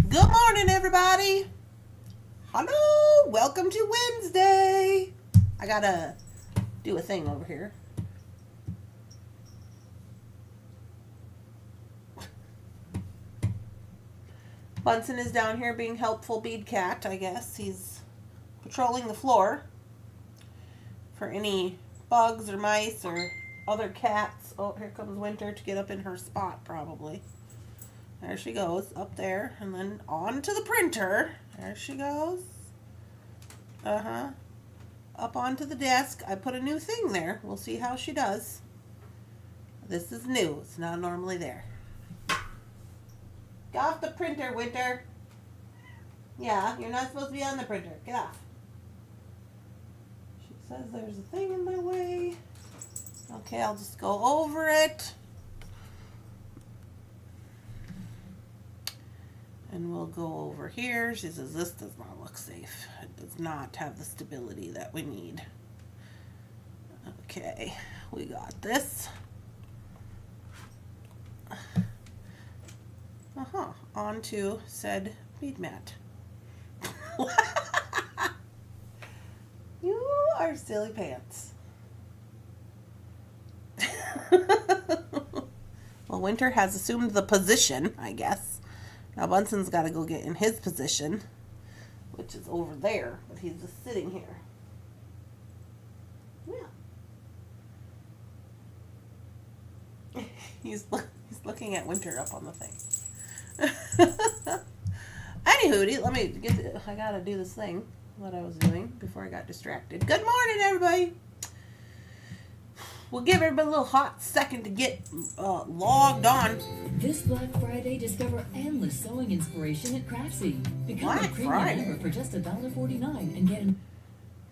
Good morning, everybody. Hello, welcome to Wednesday. I gotta do a thing over here. Bunsen is down here being helpful bead cat, I guess. He's patrolling the floor for any bugs or mice or other cats. Oh, here comes Winter to get up in her spot, probably. There she goes, up there, and then on to the printer. There she goes. Up onto the desk. I put a new thing there. We'll see how she does. This is new. It's not normally there. Get off the printer, Winter. Yeah, you're not supposed to be on the printer. Get off. She says there's a thing in my way. Okay, I'll just go over it. And we'll go over here. She says this does not look safe. It does not have the stability that we need. Okay, we got this. Onto said bead mat. You are silly pants. Well, Winter has assumed the position, I guess. Now Bunsen's got to go get in his position, which is over there, but he's just sitting here. Yeah. He's looking at Winter up on the thing. Anywho, let me get. I gotta do this thing. What I was doing before I got distracted. Good morning, everybody. We'll give everybody a little hot second to get logged on. This Black Friday, discover endless sewing inspiration at Craftsy. Become Black a premium Friday. member for just $1.49 and get an...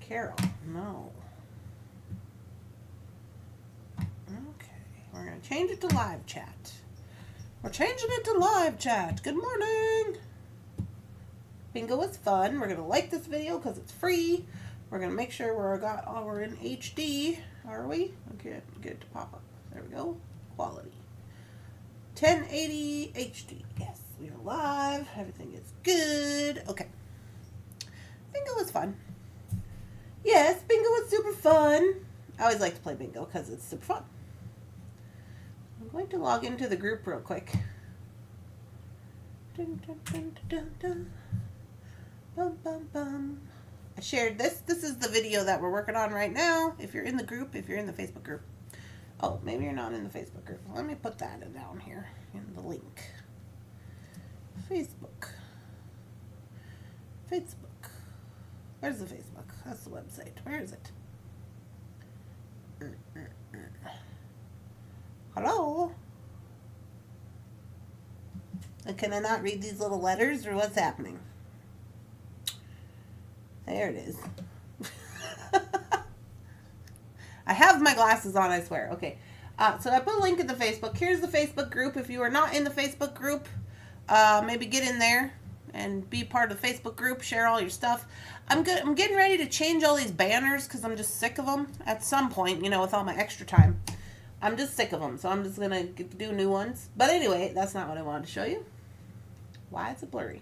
Carol, no. Okay, we're gonna change it to live chat. We're changing it to live chat. Good morning. Bingo is fun. We're gonna like this video because it's free. We're gonna make sure we're in HD. Are we? Okay, get it to pop up. There we go. Quality. 1080 HD. Yes, we are live. Everything is good. Okay. Bingo was fun. Yes, bingo was super fun. I always like to play bingo because it's super fun. I'm going to log into the group real quick. Dun, dun, dun, dun, dun. Bum, bum, bum. I shared this. This is the video that we're working on right now. If you're in the group, if you're in the Facebook group. Oh, maybe you're not in the Facebook group. Let me put that down here in the link. Facebook. Where's the Facebook? That's the website. Where is it? Hello? And can I not read these little letters or what's happening? There it is. I have my glasses on, I swear. Okay. So I put a link in the Facebook. Here's the Facebook group. If you are not in the Facebook group, maybe get in there and be part of the Facebook group. Share all your stuff. I'm getting ready to change all these banners because I'm just sick of them at some point, with all my extra time. I'm just sick of them. So I'm just going to do new ones. But anyway, that's not what I wanted to show you. Why is it blurry?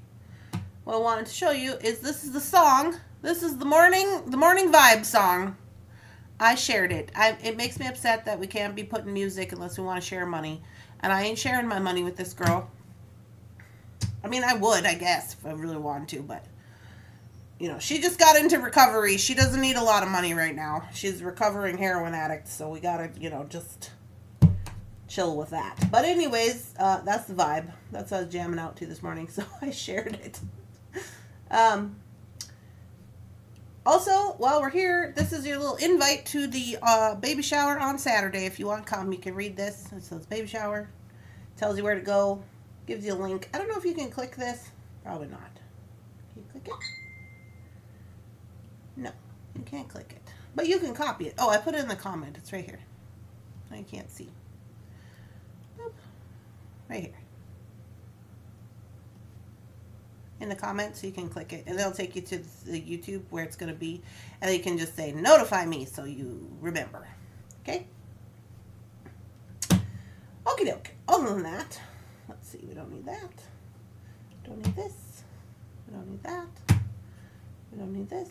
What I wanted to show you is this is the song. This is the morning vibe song. I shared it. It makes me upset that we can't be putting music unless we want to share money. And I ain't sharing my money with this girl. I mean, I would, I guess, if I really wanted to. But, she just got into recovery. She doesn't need a lot of money right now. She's a recovering heroin addict. So we got to, just chill with that. But anyways, that's the vibe. That's what I was jamming out to this morning. So I shared it. Also, while we're here, this is your little invite to the baby shower on Saturday. If you want to come, you can read this. It says baby shower. Tells you where to go. Gives you a link. I don't know if you can click this. Probably not. Can you click it? No, you can't click it. But you can copy it. Oh, I put it in the comment. It's right here. I can't see. Nope. Right here. In the comments, so you can click it, and they'll take you to the YouTube where it's going to be, and you can just say notify me so you remember. Okay? Okie doke. Other than that, let's see, we don't need that. Don't need this. We don't need that. We don't need this.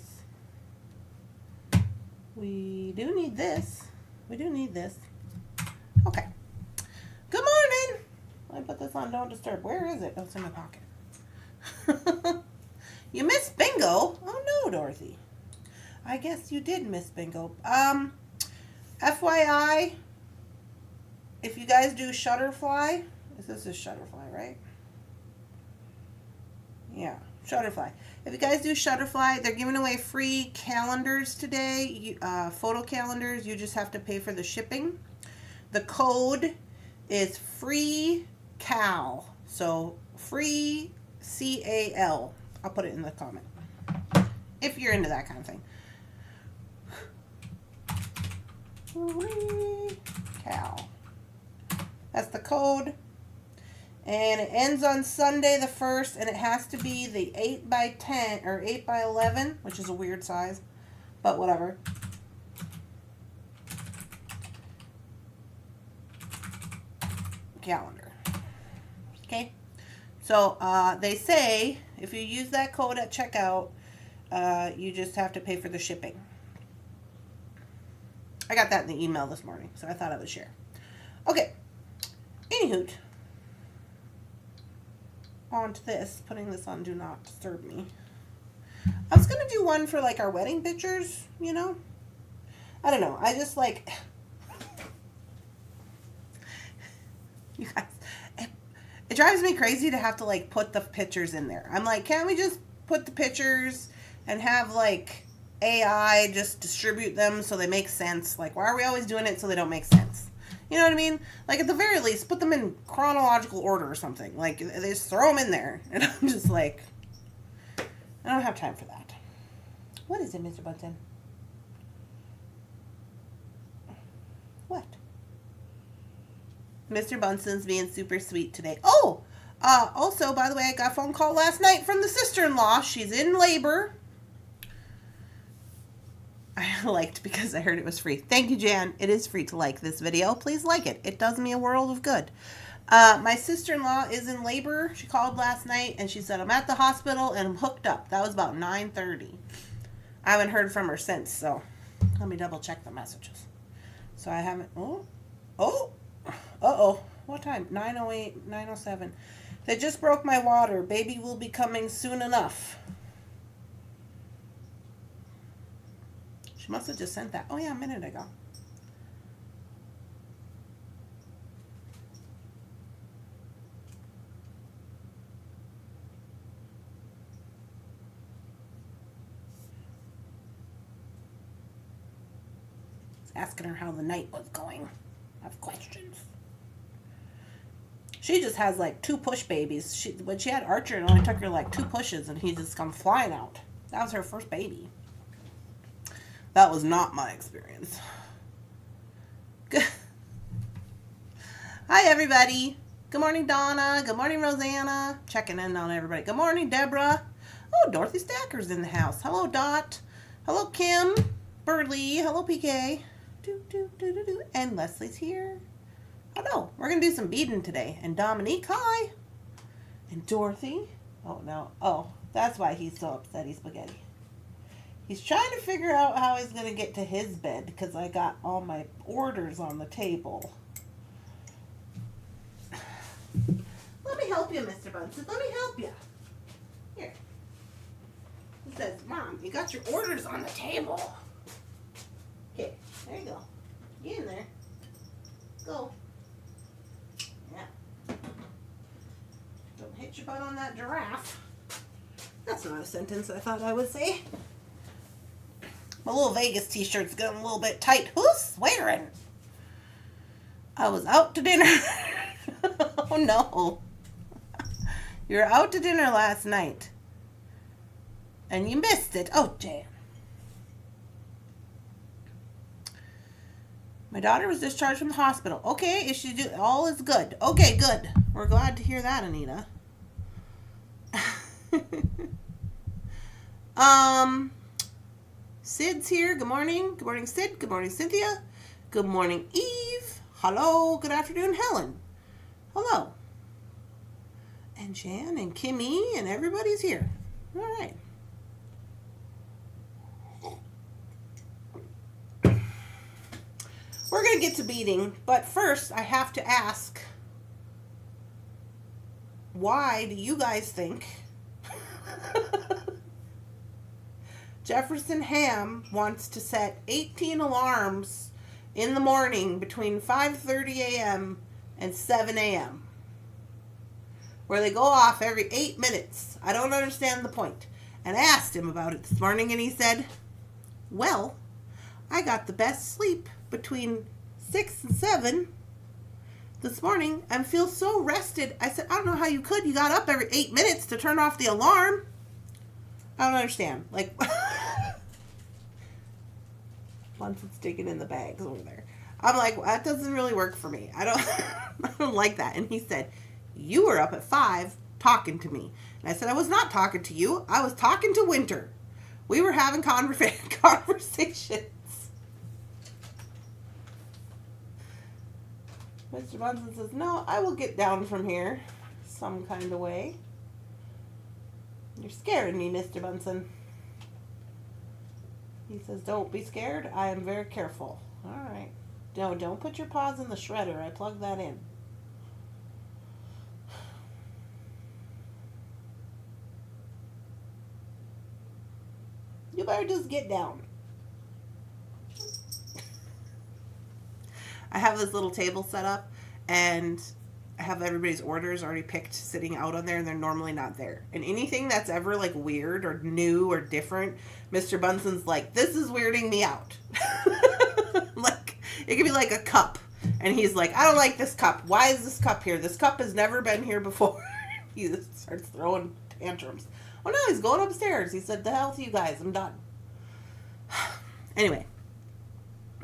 We do need this. We do need this. Okay. Good morning. Let me put this on Don't Disturb. Where is it? Oh, it's in my pocket. You missed bingo? Oh no, Dorothy. I guess you did miss bingo. FYI, if you guys do Shutterfly, this is Shutterfly, right? Yeah, Shutterfly. If you guys do Shutterfly, they're giving away free calendars today, photo calendars. You just have to pay for the shipping. The code is free cal. So free CAL. I'll put it in the comment if you're into that kind of thing. Free cal. That's the code. And it ends on Sunday the 1st, and it has to be the 8x10 or 8x11, which is a weird size, but whatever. Calendar. Okay? So they say if you use that code at checkout, you just have to pay for the shipping. I got that in the email this morning, so I thought I would share. Okay. Anywho. On to this, putting this on Do Not Disturb Me. I was gonna do one for like our wedding pictures, you know. I don't know. I just like you guys. It drives me crazy to have to like put the pictures in there. I'm like, can't we just put the pictures and have like AI just distribute them so they make sense? Like, why are we always doing it so they don't make sense? You know what I mean? Like, at the very least, put them in chronological order or something. Like, they just throw them in there. And I'm just like, I don't have time for that. What is it, Mr. Bunsen? What? Mr. Bunsen's being super sweet today. Oh! Also, by the way, I got a phone call last night from the sister-in-law. She's in labor. I liked because I heard it was free. Thank you, Jan. It is free to like this video. Please like it. It does me a world of good. My sister-in-law is in labor. She called last night and she said, I'm at the hospital and I'm hooked up. That was about 9:30. I haven't heard from her since, so let me double check the messages. So I haven't. Uh-oh. What time? 9:08, 9:07. They just broke my water. Baby will be coming soon enough. She must have just sent that. Oh, yeah, a minute ago. Asking her how the night was going. I have questions. She just has like 2 push babies. When she had Archer, it only took her like 2 pushes and he just come flying out. That was her first baby. That was not my experience. Good. Hi, everybody. Good morning, Donna. Good morning, Rosanna. Checking in on everybody. Good morning, Deborah. Oh, Dorothy Stacker's in the house. Hello, Dot. Hello, Kim. Burley. Hello, PK. And Leslie's here. Oh, no. We're going to do some beading today. And Dominique, hi. And Dorothy. Oh, no. Oh, that's why he's so upset. He's spaghetti. He's trying to figure out how he's going to get to his bed because I got all my orders on the table. Let me help you, Mr. Bunsen. Let me help you. Here. He says, Mom, you got your orders on the table. Okay, there you go. Get in there. Go. Yeah. Don't hit your butt on that giraffe. That's not a sentence I thought I would say. My little Vegas t-shirt's getting a little bit tight. Who's swearing? I was out to dinner. Oh, no. You were out to dinner last night. And you missed it. Oh, Jan. My daughter was discharged from the hospital. Okay, is she all is good. Okay, good. We're glad to hear that, Anita. Sid's here. Good morning. Good morning, Sid. Good morning, Cynthia. Good morning, Eve. Hello. Good afternoon, Helen. Hello. And Jan and Kimmy and everybody's here. All right. We're going to get to beading, but first I have to ask, why do you guys think Jefferson Ham wants to set 18 alarms in the morning between 5:30 a.m. and 7 a.m. where they go off every 8 minutes? I don't understand the point. And I asked him about it this morning, and he said, well, I got the best sleep between 6 and 7 this morning and feel so rested. I said, I don't know how you could. You got up every 8 minutes to turn off the alarm. I don't understand. Like, once it's digging in the bags over there. I'm like, well, that doesn't really work for me. I don't like that. And he said, you were up at 5 talking to me. And I said, I was not talking to you. I was talking to Winter. We were having conversations. Mr. Bunsen says, no, I will get down from here some kind of way. You're scaring me, Mr. Bunsen. He says, don't be scared. I am very careful. All right. No, don't put your paws in the shredder. I plugged that in. You better just get down. I have this little table set up, and I have everybody's orders already picked sitting out on there, and they're normally not there. And anything that's ever like weird or new or different, Mr. Bunsen's like, this is weirding me out. Like, it could be like a cup. And he's like, I don't like this cup. Why is this cup here? This cup has never been here before. He just starts throwing tantrums. Oh no, he's going upstairs. He said, the hell with you guys. I'm done. Anyway.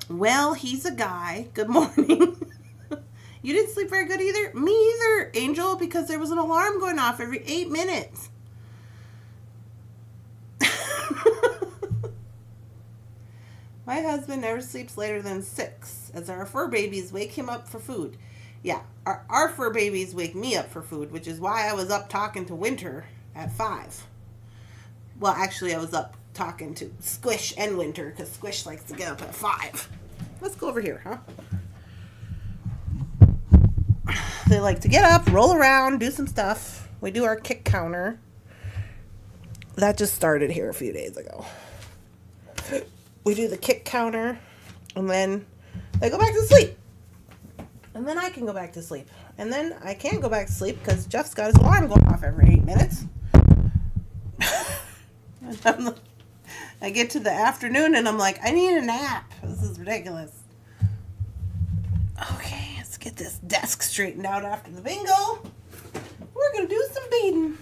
Well, he's a guy. Good morning. You didn't sleep very good either? Me either, Angel, because there was an alarm going off every 8 minutes. My husband never sleeps later than 6, as our fur babies wake him up for food. Yeah, our fur babies wake me up for food, which is why I was up talking to Winter at 5. Well, actually, I was up talking to Squish and Winter, because Squish likes to get up at 5. Let's go over here, huh? They like to get up, roll around, do some stuff. We do our kick counter. That just started here a few days ago. We do the kick counter, and then they go back to sleep. And then I can go back to sleep. And then I can't go back to sleep because Jeff's got his alarm going off every 8 minutes. I get to the afternoon and I'm like, I need a nap. This is ridiculous. Okay, let's get this desk straightened out after the bingo. We're going to do some beading.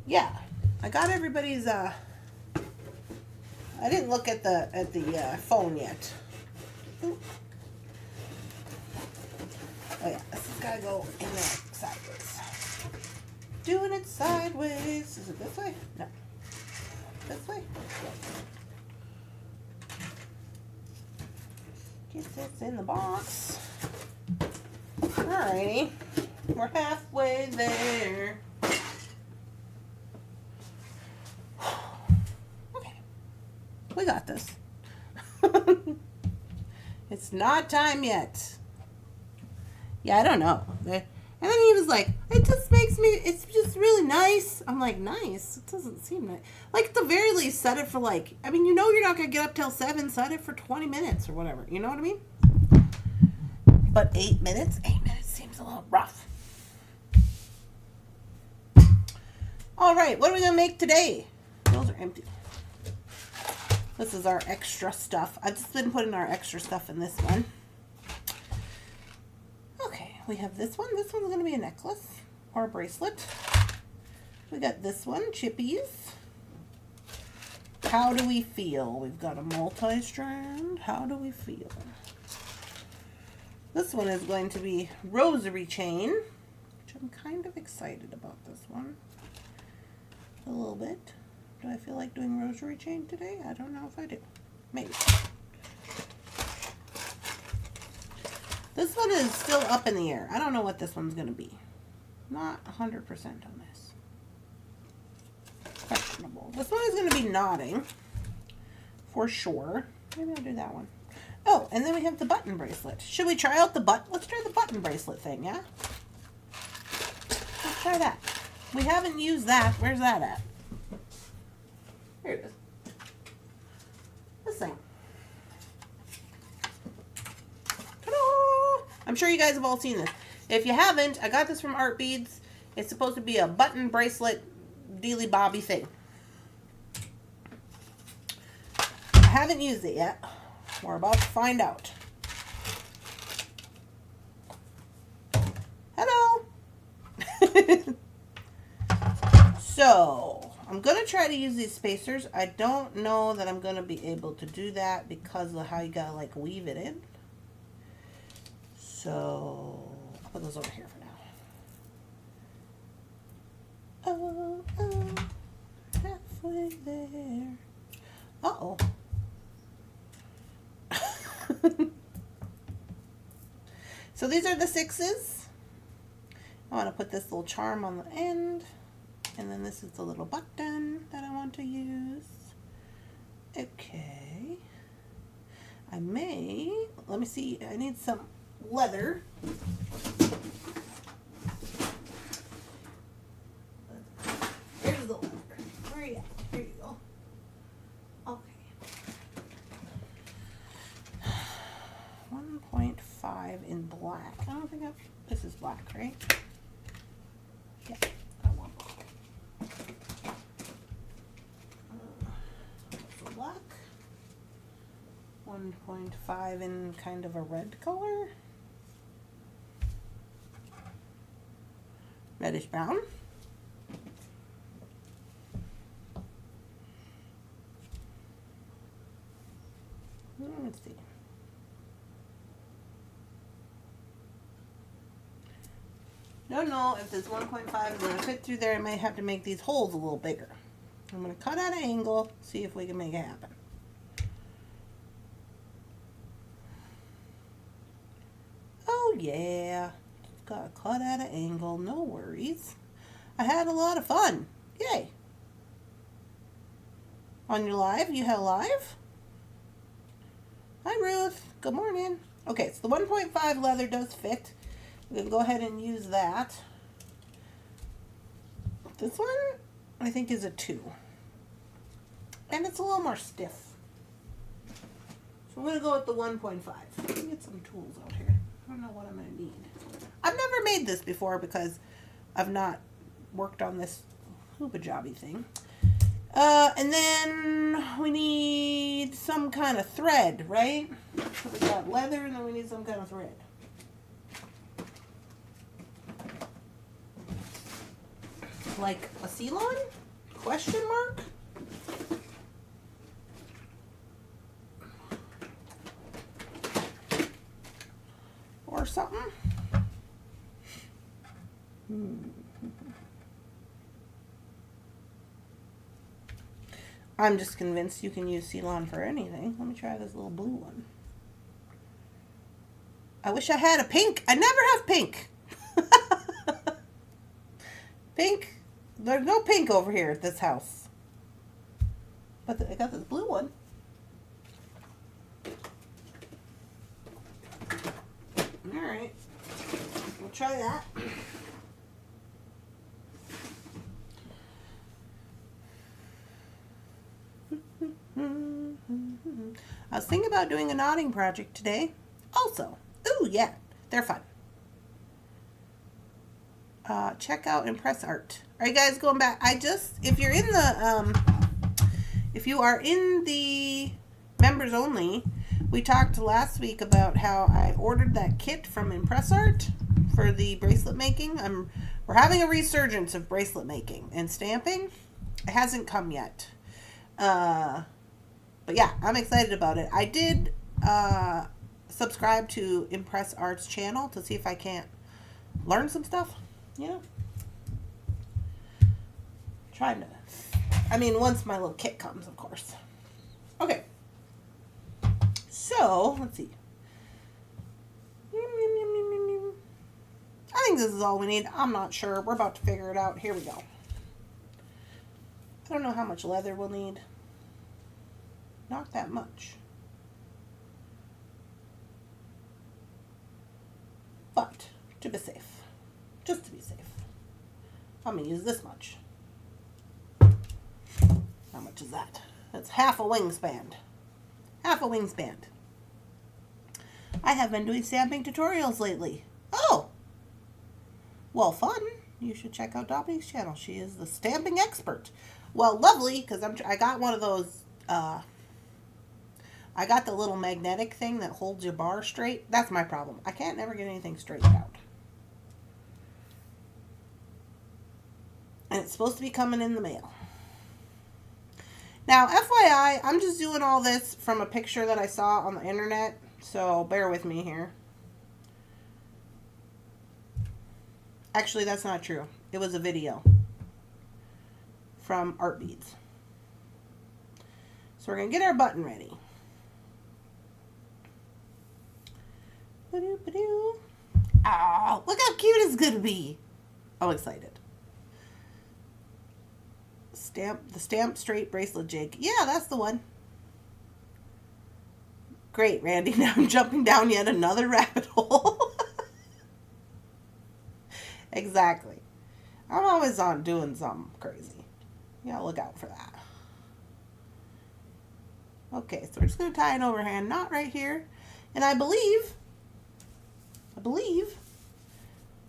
Yeah, I got everybody's, I didn't look at the phone yet. Ooh. Oh yeah, this has got to go in there sideways. Doing it sideways. Is it this way? No. This way? Get this in the box. Alrighty. We're halfway there. Okay. We got this. It's not time yet. Yeah, I don't know. And then he was like, it just makes me, it's just really nice. I'm like, nice? It doesn't seem nice. Like, at the very least, set it for like, I mean, you know you're not going to get up till 7. Set it for 20 minutes or whatever. You know what I mean? But 8 minutes? 8 minutes seems a little rough. All right, what are we going to make today? Those are empty. This is our extra stuff. I've just been putting our extra stuff in this one. Okay, we have this one. This one's going to be a necklace or a bracelet. We got this one, chippies. How do we feel? We've got a multi-strand. How do we feel? This one is going to be rosary chain, which I'm kind of excited about this one. A little bit. Do I feel like doing rosary chain today? I don't know if I do. Maybe. This one is still up in the air. I don't know what this one's going to be. Not 100% on this. Questionable. This one is going to be knotting for sure. Maybe I'll do that one. Oh, and then we have the button bracelet. Should we try out the Let's try the button bracelet thing, yeah? Let's try that. We haven't used that. Where's that at? Here it is. This thing. Ta-da! I'm sure you guys have all seen this. If you haven't, I got this from Art Beads. It's supposed to be a button bracelet dealy bobby thing. I haven't used it yet. We're about to find out. Hello. So, I'm going to try to use these spacers. I don't know that I'm going to be able to do that because of how you got to like weave it in. So, I'll put those over here for now. Oh, halfway there. Uh-oh. So these are the 6s. I want to put this little charm on the end. And then this is the little button that I want to use. Okay. I may, let me see, I need some leather. Here's the leather. Where are you at? Here you go. Okay. 1.5 in black. I don't think this is black, right? Yeah, I want black. Black. 1.5 in kind of a red color. Reddish brown. Let's see. Don't know if this 1.5 is going to fit through there. I might have to make these holes a little bigger. I'm going to cut at an angle, see if we can make it happen. Oh yeah, just got to cut at an angle, no worries. I had a lot of fun. Yay. On your live? You had a live? Hi Ruth, good morning. Okay, so the 1.5 leather does fit. We can go ahead and use that. This one, I think, is a 2. And it's a little more stiff. So I'm going to go with the 1.5. Let me get some tools out here. I don't know what I'm going to need. I've never made this before because I've not worked on this hoopah jobby thing. And then we need some kind of thread, right? So we got leather and then we need some kind of thread. Like a Ceylon? Question mark? Or something? I'm just convinced you can use Ceylon for anything. Let me try this little blue one. I wish I had a pink. I never have pink. Pink. There's no pink over here at this house. But I got this blue one. Alright. We'll try that. I was thinking about doing a knotting project today. Also. Ooh, yeah. They're fun. Check out Impress Art. Are you guys going back? If you're in the, if you are in the members only, we talked last week about how I ordered that kit from Impress Art for the bracelet making. We're having a resurgence of bracelet making and stamping. It hasn't come yet. But yeah, I'm excited about it. I did, subscribe to Impress Art's channel to see if I can't learn some stuff, you know? Trying to, once my little kit comes, of course. Okay. So, let's see. I think think this is all we need. I'm not sure. We're about to figure it out. Here we go. I don't know how much leather we'll need. Not that much. But to be safe, just to be safe, I'm going to use this much. How much is that? That's half a wingspan. Half a wingspan. I have been doing stamping tutorials lately. Oh! Well, fun. You should check out Dominique's channel. She is the stamping expert. Well, lovely, because I got one of those, I got the little magnetic thing that holds your bar straight. That's my problem. I can't never get anything straightened out. And it's supposed to be coming in the mail. Now, FYI, I'm just doing all this from a picture that I saw on the internet, so bear with me here. Actually, that's not true. It was a video from Art Beads. So we're going to get our button ready. Oh, look how cute it's going to be. I'm excited. The stamp straight bracelet jig. Yeah, that's the one. Great, Randy. Now I'm jumping down yet another rabbit hole. Exactly. I'm always on doing something crazy. You gotta look out for that. Okay, so we're just going to tie an overhand knot right here. And I believe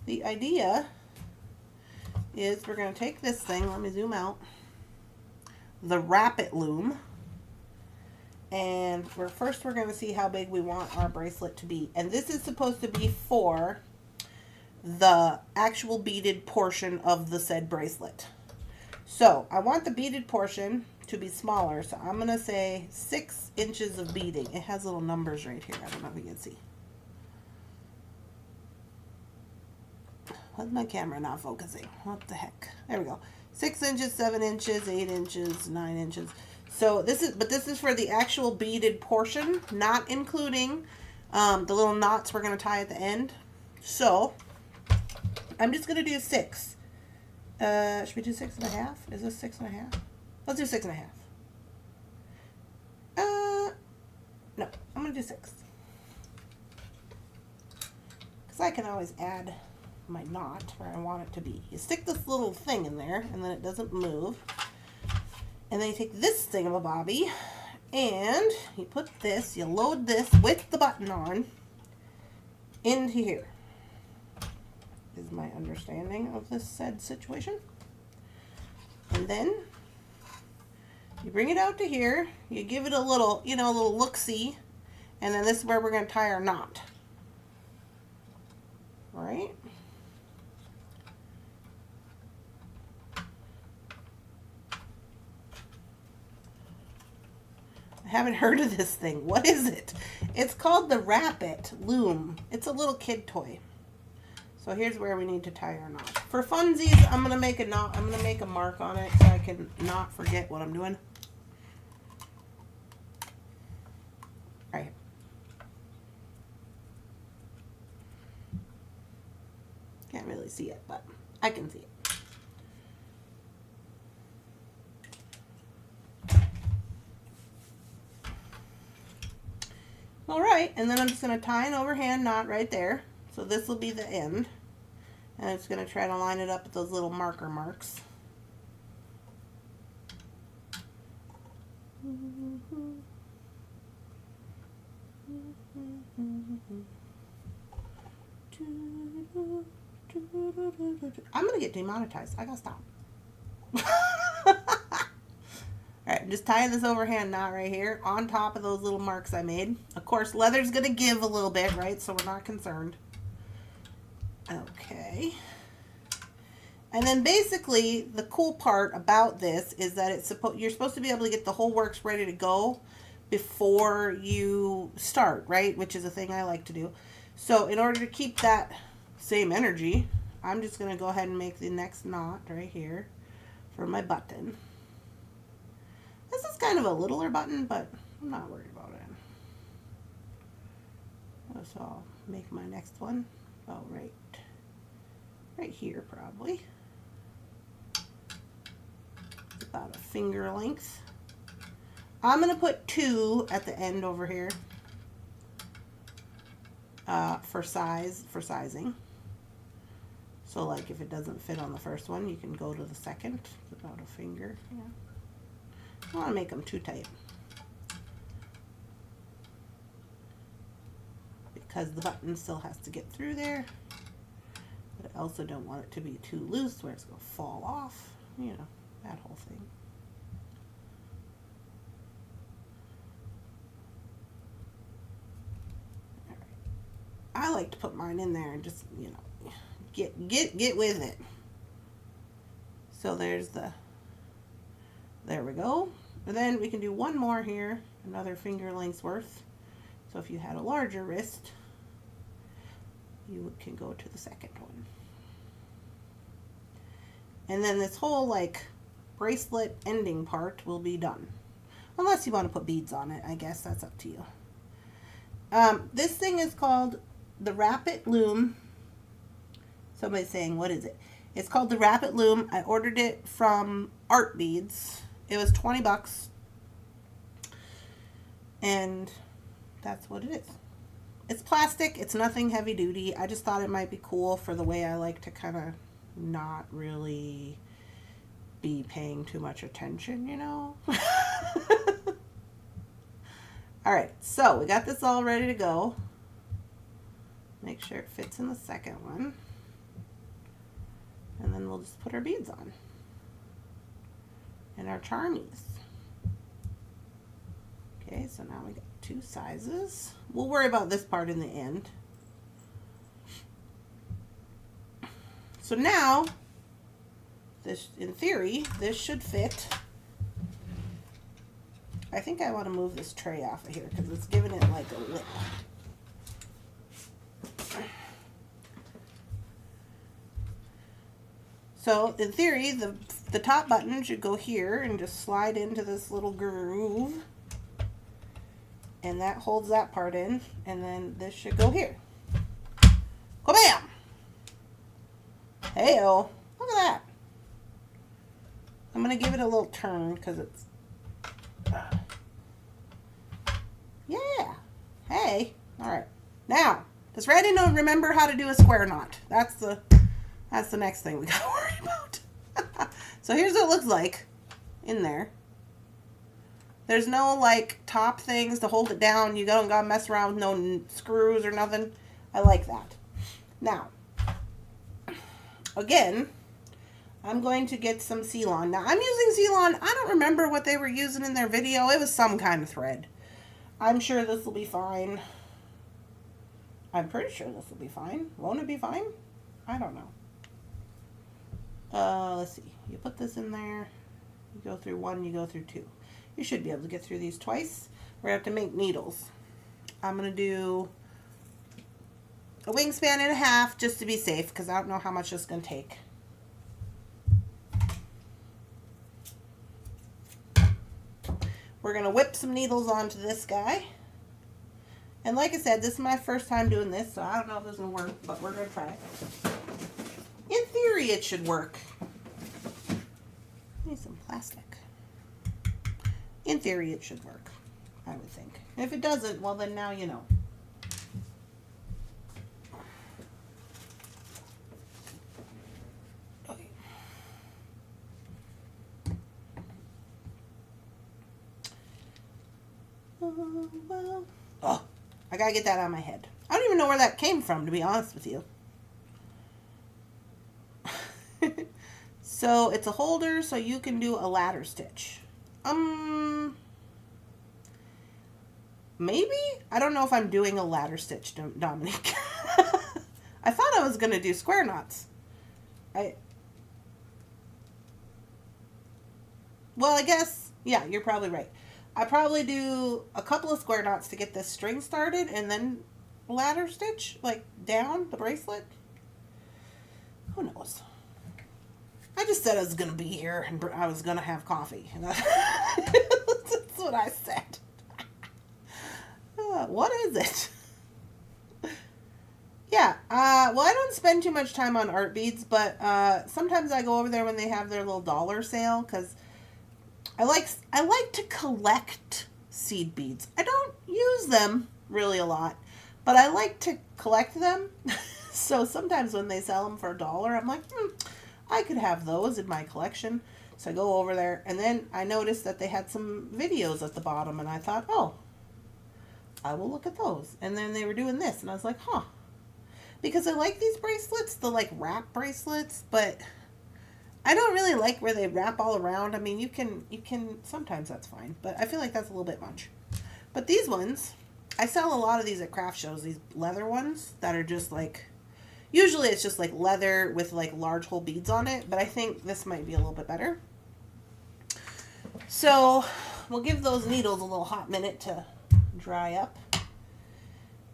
the idea is we're going to take this thing. Let me zoom out. The Rapid Loom, and we're going to see how big we want our bracelet to be, and this is supposed to be for the actual beaded portion of the said bracelet. So I want the beaded portion to be smaller, so I'm going to say 6 inches of beading. It has little numbers right here. I don't know if you can see. Why's my camera not focusing? What the heck? There we go. 6 inches, 7 inches, 8 inches, 9 inches. So this is for the actual beaded portion, not including the little knots we're going to tie at the end. So I'm just going to do 6. Should we do 6.5? Is this 6.5? Let's do 6.5. No, I'm going to do 6. Because I can always add my knot where I want it to be. You stick this little thing in there and then it doesn't move. And then you take this thingamabobby and you put this, you load this with the button on into here. Is my understanding of this said situation. And then you bring it out to here, you give it a little, a little look-see, and then this is where we're going to tie our knot. All right? I haven't heard of this thing. What is it? It's called the Rapid Loom. It's a little kid toy. So here's where we need to tie our knot. For funsies, I'm going to make a knot. I'm going to make a mark on it so I can not forget what I'm doing. Right here. Can't really see it, but I can see it. Alright, and then I'm just going to tie an overhand knot right there. So this will be the end. And I'm just going to try to line it up with those little marker marks. I'm going to get demonetized. I got to stop. Alright, I'm just tying this overhand knot right here on top of those little marks I made. Of course, leather's going to give a little bit, right? So we're not concerned. Okay. And then basically, the cool part about this is that you're supposed to be able to get the whole works ready to go before you start, right? Which is a thing I like to do. So in order to keep that same energy, I'm just going to go ahead and make the next knot right here for my button. This is kind of a littler button, but I'm not worried about it. So I'll make my next one about right right here probably. About a finger length. I'm going to put 2 at the end over here for sizing. So like if it doesn't fit on the first one, you can go to the second. About a finger. Yeah. I don't want to make them too tight, because the button still has to get through there. But I also don't want it to be too loose where it's going to fall off. You know, that whole thing. All right. I like to put mine in there and just, you know, get with it. So there's the, there we go. And then we can do one more here, another finger length's worth. So if you had a larger wrist, you can go to the second one. And then this whole like bracelet ending part will be done. Unless you want to put beads on it, I guess that's up to you. This thing is called the Rapid Loom. Somebody's saying, what is it? It's called the Rapid Loom. I ordered it from Art Beads. It was 20 bucks. And that's what it is. It's plastic. It's nothing heavy duty. I just thought it might be cool for the way I like to kind of not really be paying too much attention, you know? Alright, so we got this all ready to go. Make sure it fits in the second one. And then we'll just put our beads on. And our charmies. Okay, so now we got 2 sizes. We'll worry about this part in the end. So now, this, in theory, this should fit. I think I want to move this tray off of here because it's giving it like a lip. So in theory, the top button should go here and just slide into this little groove. And that holds that part in. And then this should go here. Kabam! Hey-o. Look at that. I'm going to give it a little turn because it's... yeah. Hey. Alright. Now, does Randy remember how to do a square knot? That's the next thing we got to worry about. So here's what it looks like in there. There's no like top things to hold it down. You don't gotta mess around with no screws or nothing. I like that. Now, again, I'm going to get some Ceylon. Now, I'm using Ceylon. I don't remember what they were using in their video. It was some kind of thread. I'm sure this will be fine. I'm pretty sure this will be fine. Won't it be fine? I don't know. Let's see. You put this in there. You go through 1, you go through 2. You should be able to get through these twice. We're going to have to make needles. I'm going to do a wingspan and a half just to be safe because I don't know how much it's going to take. We're going to whip some needles onto this guy. And like I said, this is my first time doing this, so I don't know if this is going to work, but we're going to try it. In theory, it should work. Need some plastic. In theory, it should work, I would think. And if it doesn't, well, then now you know. Okay. Oh, I gotta get that out of my head. I don't even know where that came from, to be honest with you. So it's a holder, so you can do a ladder stitch. Maybe? I don't know if I'm doing a ladder stitch, Dominique. I thought I was going to do square knots. Well, I guess, yeah, you're probably right. I probably do a couple of square knots to get this string started and then ladder stitch, like down the bracelet. Who knows? I just said I was going to be here and I was going to have coffee. That's what I said. What is it? Yeah, well, I don't spend too much time on art beads, but sometimes I go over there when they have their little dollar sale because I like to collect seed beads. I don't use them really a lot, but I like to collect them. So sometimes when they sell them for $1, I'm like, I could have those in my collection. So I go over there, and then I noticed that they had some videos at the bottom, and I thought, oh, I will look at those. And then they were doing this, and I was like, huh. Because I like these bracelets, the like wrap bracelets, but I don't really like where they wrap all around. I mean, you can sometimes that's fine, but I feel like that's a little bit much. But these ones, I sell a lot of these at craft shows, these leather ones that are just like, usually it's just like leather with like large hole beads on it, but I think this might be a little bit better. So we'll give those needles a little hot minute to dry up.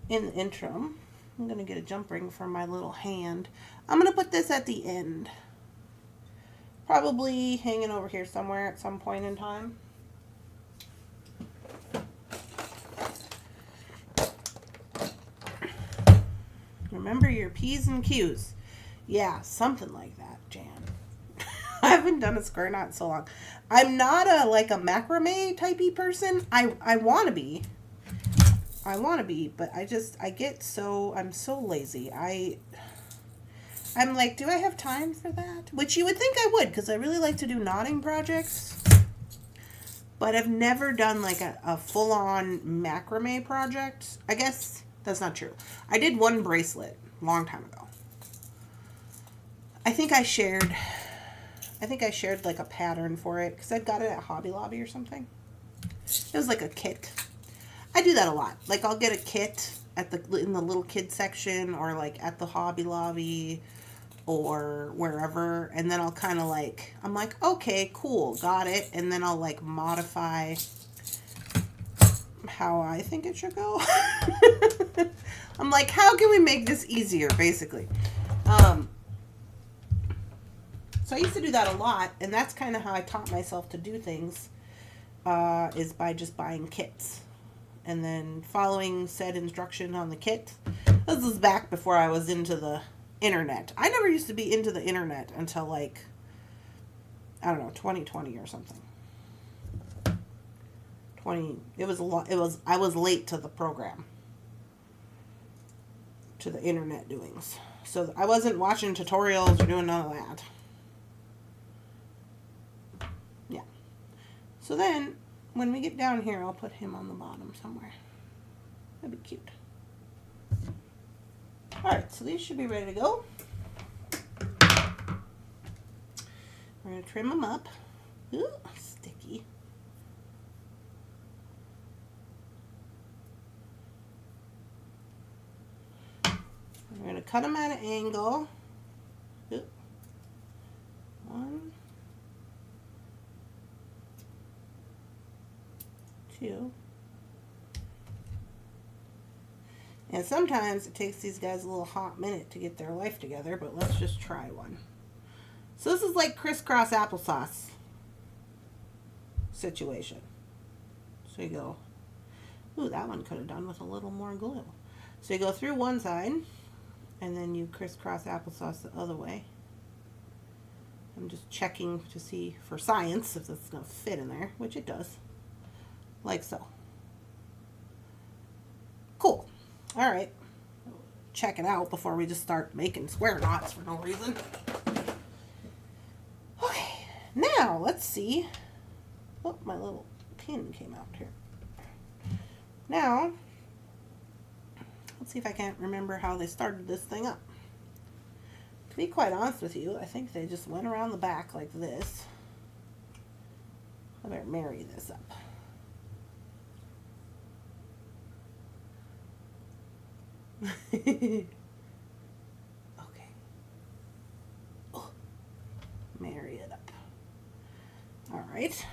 In the interim, I'm going to get a jump ring for my little hand. I'm going to put this at the end. Probably hanging over here somewhere at some point in time. Remember your P's and Q's. Yeah, something like that, Jan. I haven't done a square knot in so long. I'm not a macrame typey person. I want to be. But I'm so lazy. I'm like, do I have time for that? Which you would think I would, because I really like to do knotting projects. But I've never done like a full-on macrame project. I guess that's not true. I did one bracelet a long time ago. I think I shared like a pattern for it because I got it at Hobby Lobby or something. It was like a kit. I do that a lot. Like I'll get a kit in the little kid section or like at the Hobby Lobby or wherever, and then I'll kind of like, I'm like, okay, cool, got it, and then I'll like modify how I think it should go. I'm like, how can we make this easier, basically? So I used to do that a lot, and that's kind of how I taught myself to do things, is by just buying kits and then following said instruction on the kit. This was back before I was into the internet. I never used to be into the internet until like, I don't know, 2020 or something. I was late to the program, to the internet doings. So I wasn't watching tutorials or doing none of that. Yeah. So then, when we get down here, I'll put him on the bottom somewhere. That'd be cute. Alright, so these should be ready to go. We're going to trim them up. Ooh, sticky. We're going to cut them at an angle. Ooh. 1, 2. And sometimes it takes these guys a little hot minute to get their life together, but let's just try one. So this is like crisscross applesauce situation. So you go, ooh, that one could have done with a little more glue. So you go through one side, and then you crisscross applesauce the other way. I'm just checking to see for science if it's going to fit in there, which it does. Like so. Cool. All right. Check it out before we just start making square knots for no reason. Okay. Now, let's see. Oh, my little pin came out here. Now, let's see if I can't remember how they started this thing up. To be quite honest with you, I think they just went around the back like this. I better marry this up. Okay. Oh, marry it up. All right.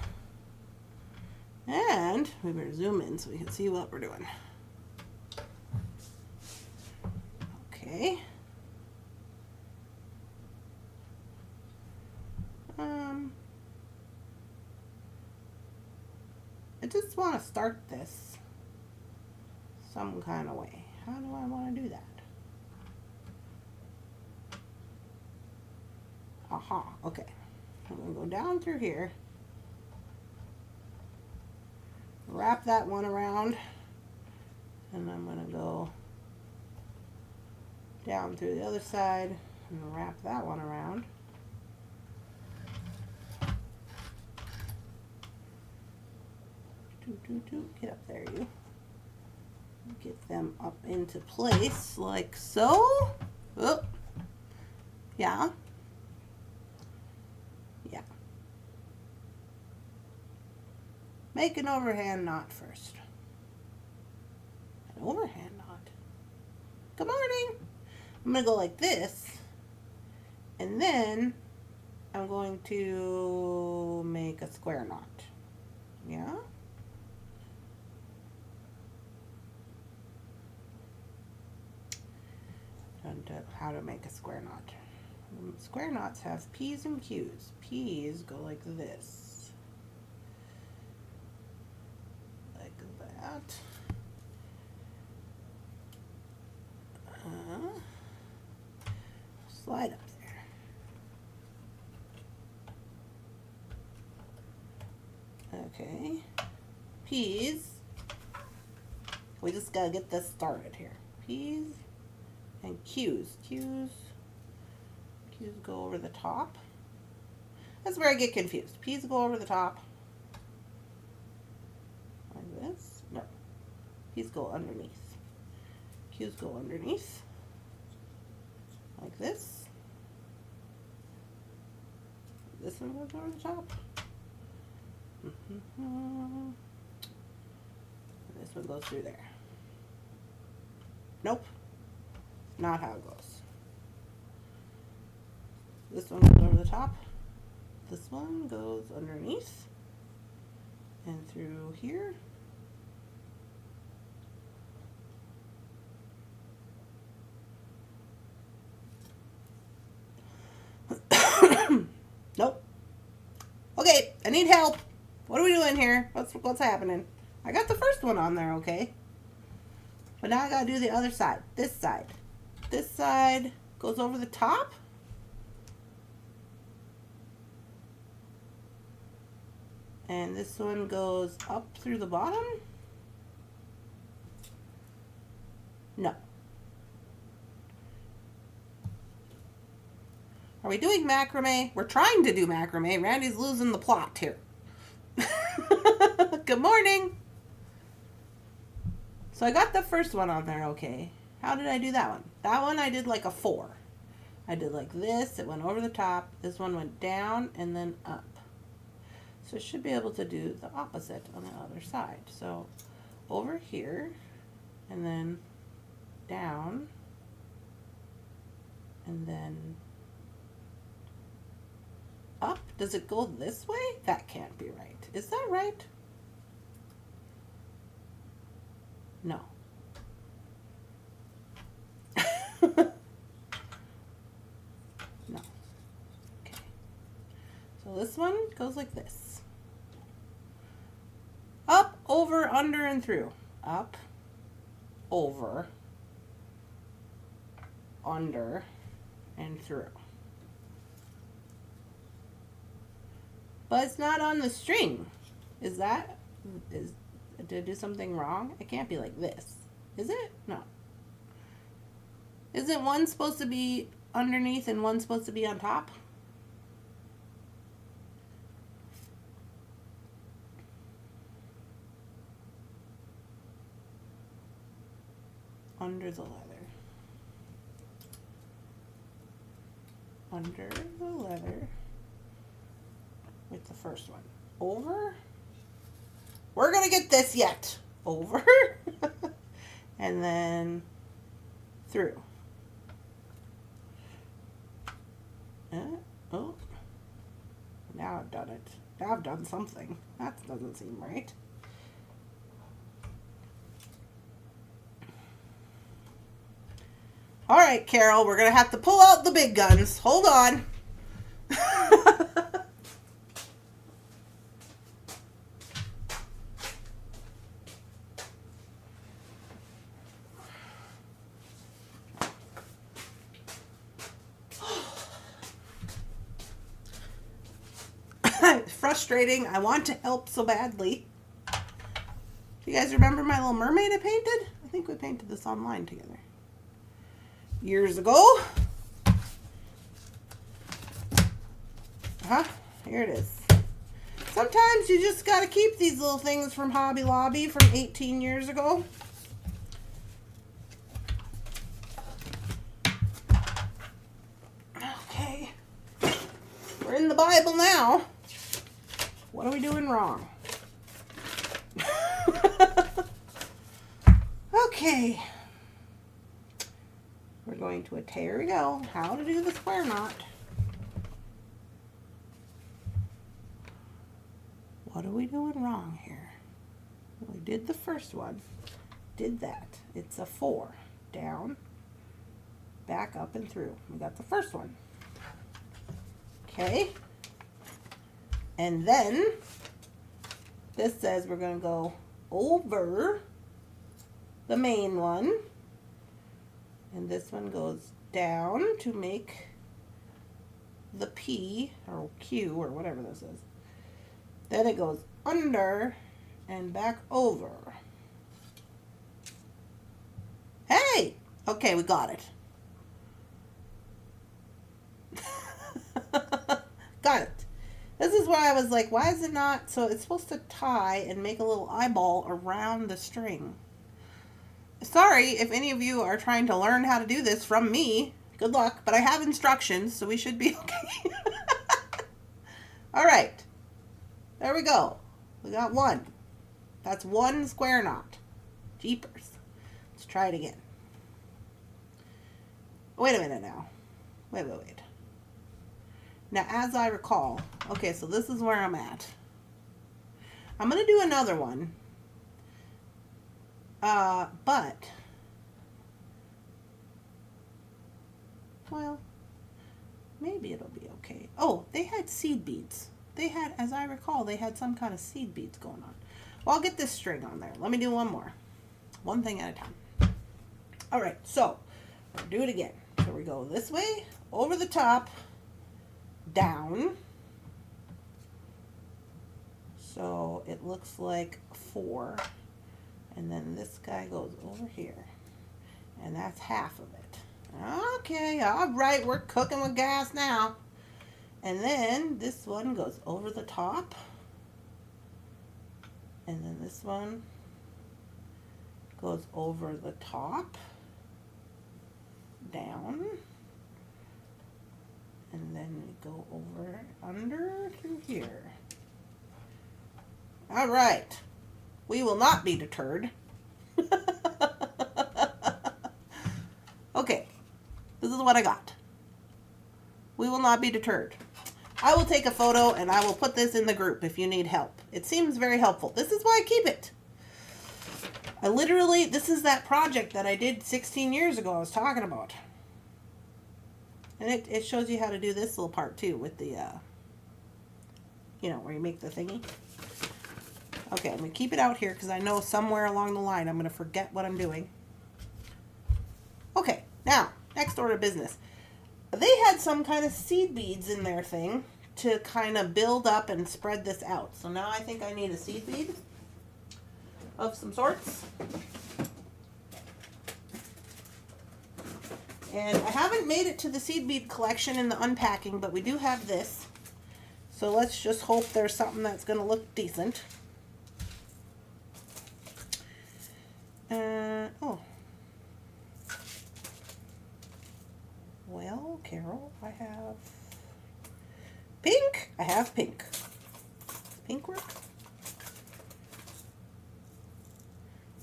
And we better zoom in so we can see what we're doing. Okay. I just want to start this some kind of way. How do I want to do that? Aha, okay. I'm going to go down through here. Wrap that one around. And I'm going to go down through the other side and wrap that one around. Get up there, you. Get them up into place like so. Oh, yeah. Yeah. Make an overhand knot first. An overhand knot. Good morning. I'm going to go like this. And then I'm going to make a square knot. Yeah. And how to make a square knot. Square knots have P's and Q's. P's go like this. Like that. Slide up there. Okay. P's. We just gotta get this started here. P's and Q's. Q's go over the top. That's where I get confused. P's go over the top. Like this. No. P's go underneath. Q's go underneath. Like this. This one goes over the top. This one goes through there. Nope. Not how it goes. This one goes over the top. This one goes underneath and through here. Nope. Okay, I need help. What are we doing here? What's happening? I got the first one on there, okay. But now I gotta do the other side. This side. This side goes over the top. And this one goes up through the bottom. No. Are we doing macrame? We're trying to do macrame. Randy's losing the plot here. Good morning. So I got the first one on there, okay. How did I do that one? That one I did like a 4. I did like this, it went over the top. This one went down and then up. So I should be able to do the opposite on the other side. So over here and then down and then up. Does it go this way? That can't be right. Is that right? No. No. Okay. So this one goes like this. Up, over, under, and through. Up, over, under, and through. But it's not on the string. Did I do something wrong? It can't be like this. Is it? No. Isn't one supposed to be underneath and one supposed to be on top? Under the leather. Under the leather. With the first one. Over. We're going to get this yet. Over. And then through. Oh. Now I've done it. Now I've done something. That doesn't seem right. All right, Carol, we're going to have to pull out the big guns. Hold on. frustrating. I want to help so badly. Do you guys remember my little mermaid I painted? I think we painted this online together. Years ago. Here it is. Sometimes you just got to keep these little things from Hobby Lobby from 18 years ago. Okay. We're in the Bible now. What are we doing wrong? Okay. We're going to here we go. How to do the square knot. What are we doing wrong here? We did the first one. Did that. It's a 4. Down, back, up, and through. We got the first one. Okay. And then this says we're going to go over the main one. And this one goes down to make the P or Q or whatever this is. Then it goes under and back over. Hey! Okay, we got it. Got it. This is why I was like, why is it not? So it's supposed to tie and make a little eyeball around the string. Sorry if any of you are trying to learn how to do this from me. Good luck. But I have instructions, so we should be okay. All right. There we go. We got one. That's one square knot. Jeepers. Let's try it again. Wait a minute now. Wait. Now, as I recall, okay, so this is where I'm at. I'm going to do another one. But, well, maybe it'll be okay. Oh, they had seed beads. They had, as I recall, they had some kind of seed beads going on. Well, I'll get this string on there. Let me do one more. One thing at a time. All right, so we'll do it again. So we go this way, over the top, down. So it looks like 4. And then this guy goes over here. And that's half of it. Okay, all right, we're cooking with gas now. And then this one goes over the top. And then this one goes over the top. Down. And then we go over, under, through here. All right. We will not be deterred. Okay. This is what I got. We will not be deterred. I will take a photo and I will put this in the group if you need help. It seems very helpful. This is why I keep it. I literally, this is that project that I did 16 years ago I was talking about. And it shows you how to do this little part too with the, where you make the thingy. Okay, I'm going to keep it out here because I know somewhere along the line I'm going to forget what I'm doing. Okay, now, next order of business. They had some kind of seed beads in their thing to kind of build up and spread this out. So now I think I need a seed bead of some sorts. And I haven't made it to the seed bead collection in the unpacking, but we do have this. So let's just hope there's something that's going to look decent. Well, Carol, I have pink. I have pink. Does pink work?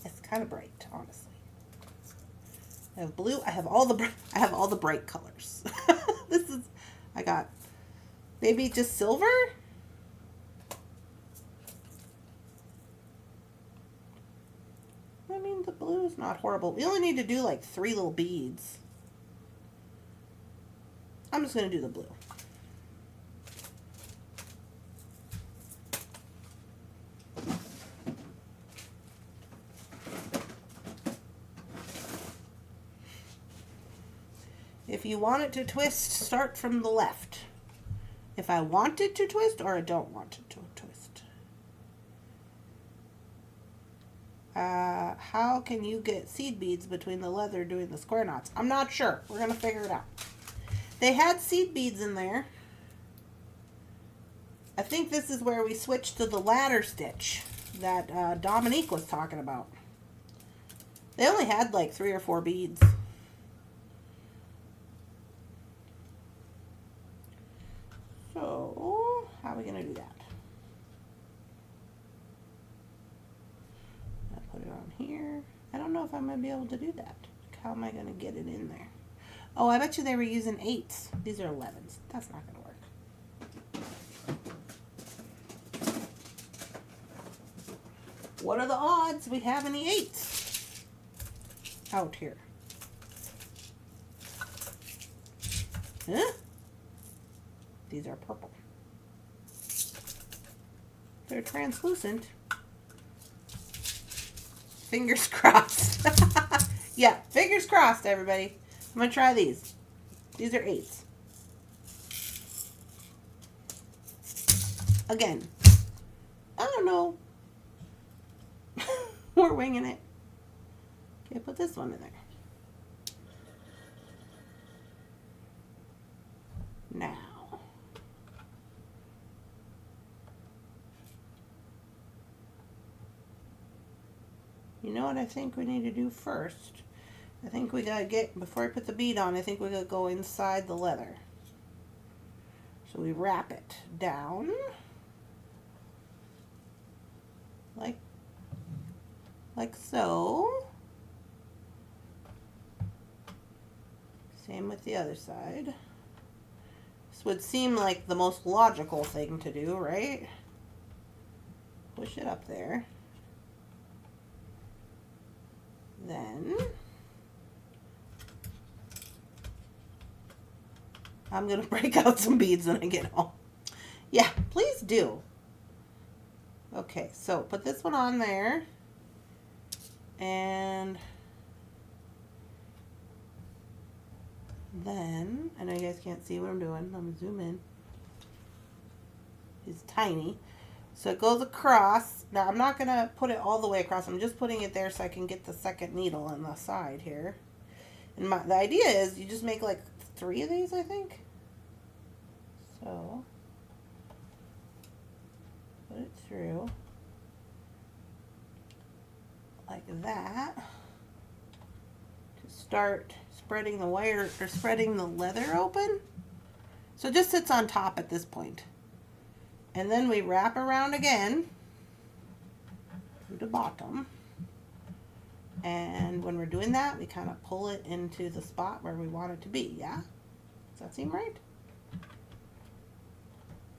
It's kind of bright, honestly. I have blue. I have all the bright colors. I got maybe just silver. I mean, the blue is not horrible. We only need to do like 3 little beads. I'm just going to do the blue. If you want it to twist, start from the left. If I want it to twist or I don't want it to How can you get seed beads between the leather doing the square knots? I'm not sure. We're going to figure it out. They had seed beads in there. I think this is where we switched to the ladder stitch that Dominique was talking about. They only had like 3 or 4 beads. So, how are we going to do that? I'll put it on here. I don't know if I'm going to be able to do that. How am I going to get it in there? Oh, I bet you they were using 8s. These are 11s. That's not going to work. What are the odds we have any 8s out here? Huh? These are purple. They're translucent. Fingers crossed. Yeah, fingers crossed, everybody. I'm going to try these. These are 8s. Again, I don't know. We're winging it. Okay, put this one in there. Now. You know what I think we need to do first? I think we gotta get, before I put the bead on, I think we gotta go inside the leather. So we wrap it down. Like so. Same with the other side. This would seem like the most logical thing to do, right? Push it up there. Then I'm going to break out some beads when I get home. Yeah, please do. Okay, so put this one on there. And then, I know you guys can't see what I'm doing. I'm going to zoom in. It's tiny. So it goes across. Now I'm not going to put it all the way across. I'm just putting it there so I can get the second needle on the side here. And the idea is you just make like 3 of these, I think. So put it through like that to start spreading the wire or spreading the leather open. So it just sits on top at this point. And then we wrap around again to the bottom. And when we're doing that, we kind of pull it into the spot where we want it to be. Yeah? Does that seem right?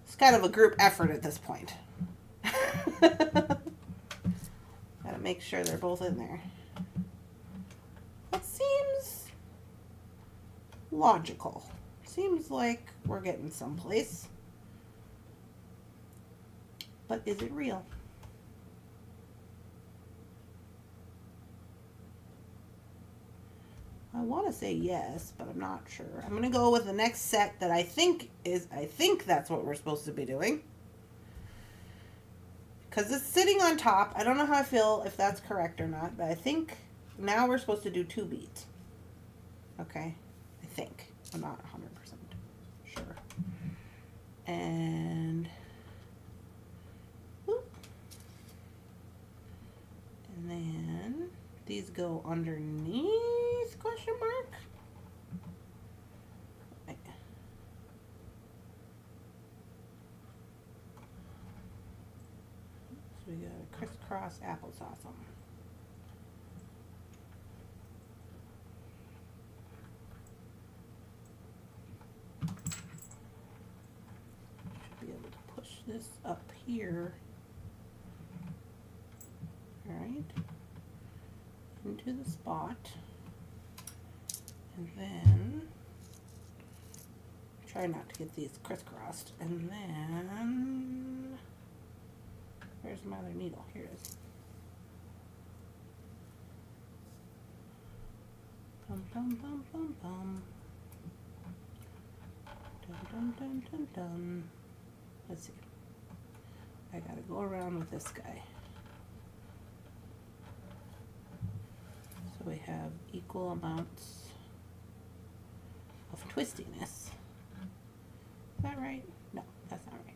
It's kind of a group effort at this point. Gotta make sure they're both in there. That seems logical. Seems like we're getting someplace. But is it real? I want to say yes, but I'm not sure. I'm going to go with the next set that I think that's what we're supposed to be doing. Because it's sitting on top. I don't know how I feel if that's correct or not, but I think now we're supposed to do 2 beads. Okay? I think. I'm not 100% sure. And then these go underneath, question mark. Right. So we got a crisscross applesauce them. Should be able to push this up here. Alright, into the spot, and then try not to get these crisscrossed, and then where's my other needle? Here it is. Bum bum bum bum bum. Dun dun dun dun dun. Let's see. I gotta go around with this guy. we have equal amounts of twistiness. Is that right? No, that's not right.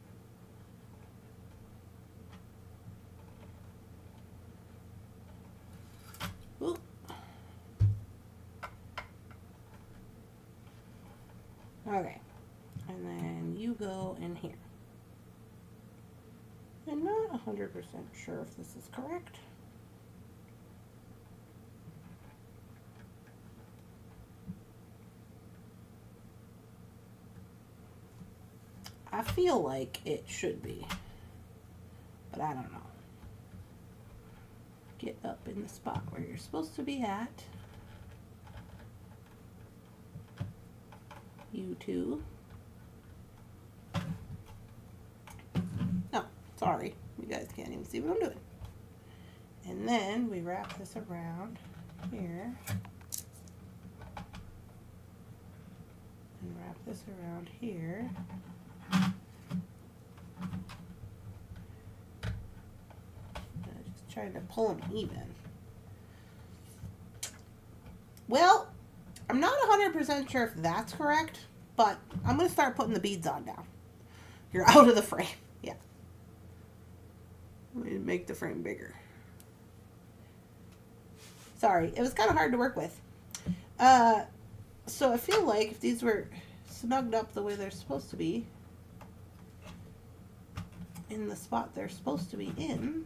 Ooh. Okay, and then you go in here. I'm not 100% sure if this is correct. I feel like it should be, but I don't know. Get up in the spot where you're supposed to be at. You two. No, sorry. You guys can't even see what I'm doing. And then we wrap this around here. And wrap this around here. Just trying to pull them even. Well, I'm not 100% sure if that's correct, but I'm going to start putting the beads on now. You're out of the frame. Yeah. Let me make the frame bigger. Sorry, it was kind of hard to work with. So I feel like if these were snugged up the way they're supposed to be, in the spot they're supposed to be in,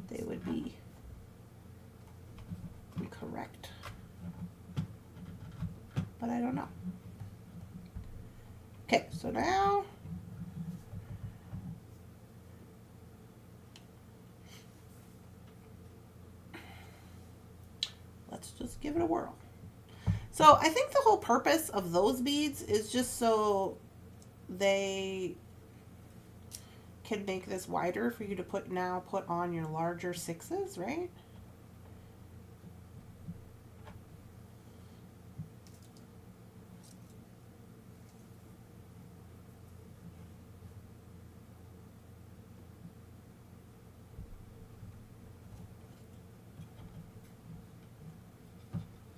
they would be correct. But I don't know. Okay, so now let's just give it a whirl. So I think the whole purpose of those beads is just so they can make this wider for you to put on your larger sixes, right?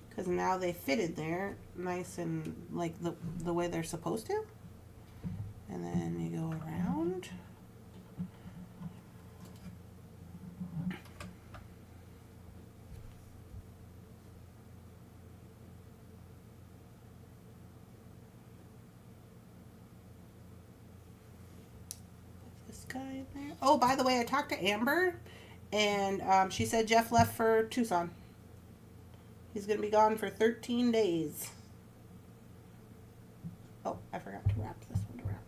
Because now they fitted there nice and like the way they're supposed to. And then you go around. Put this guy in there. Oh, by the way, I talked to Amber, and she said Jeff left for Tucson. He's going to be gone for 13 days. Oh, I forgot to wrap this one around.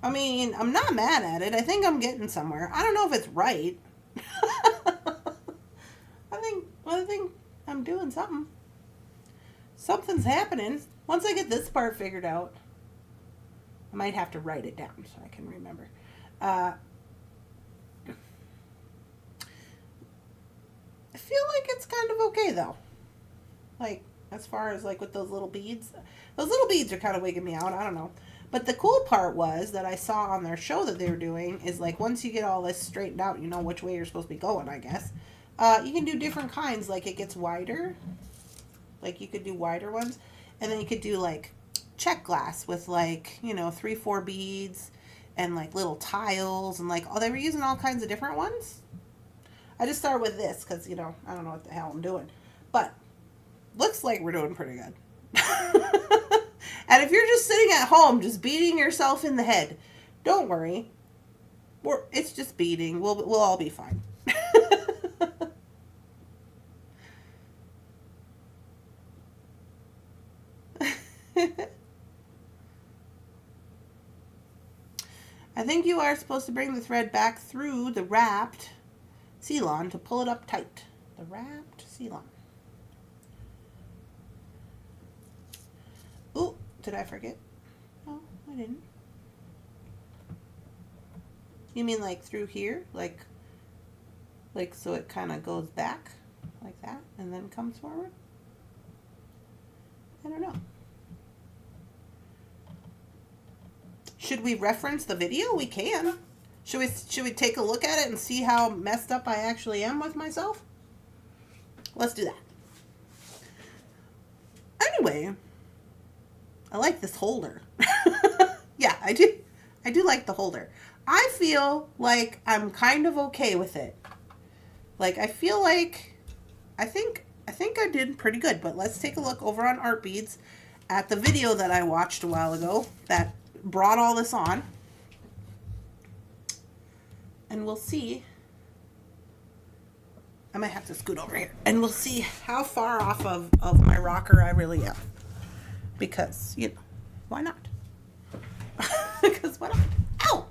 I mean, I'm not mad at it. I think I'm getting somewhere. I don't know if it's right. I think I'm doing something. Something's happening. Once I get this part figured out, I might have to write it down so I can remember. I feel like it's kind of okay though. Like, as far as like with those little beads. Those little beads are kind of wigging me out. I don't know. But the cool part was that I saw on their show that they were doing is like once you get all this straightened out, you know which way you're supposed to be going, I guess. You can do different kinds. Like it gets wider. Like you could do wider ones. And then you could do like check glass with like, 3-4 beads and like little tiles and like, they were using all kinds of different ones. I just started with this because, I don't know what the hell I'm doing. But looks like we're doing pretty good. And if you're just sitting at home, just beating yourself in the head, don't worry. It's just beating. We'll all be fine. I think you are supposed to bring the thread back through the wrapped seal-on to pull it up tight. The wrapped seal-on. Ooh, did I forget? Oh, I I didn't. You mean like through here? Like so it kind of goes back like that and then comes forward? I don't know. Should we reference the video? We can. Should we take a look at it and see how messed up I actually am with myself? Let's do that. Anyway, I like this holder. Yeah, I do. I do like the holder. I feel like I'm kind of okay with it. Like, I feel like, I think I did pretty good, but let's take a look over on Art Beads at the video that I watched a while ago that brought all this on. And we'll see. I might have to scoot over here. And we'll see how far off of my rocker I really am. Because, you know, why not? Because why not? Ow!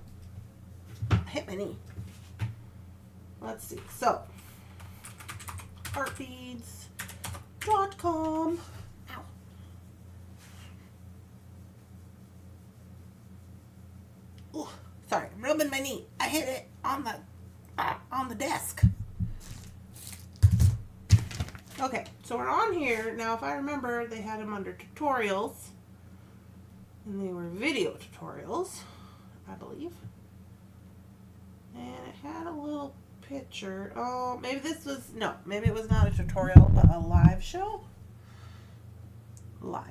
I hit my knee. Let's see. So, artbeads.com. Ow. Ooh, sorry, I'm rubbing my knee. I hit it on the desk. Okay, so we're on here. Now, if I remember, they had them under tutorials. And they were video tutorials, I believe. And it had a little picture. Oh, maybe this was, no, maybe it was not a tutorial, but a live show. Live.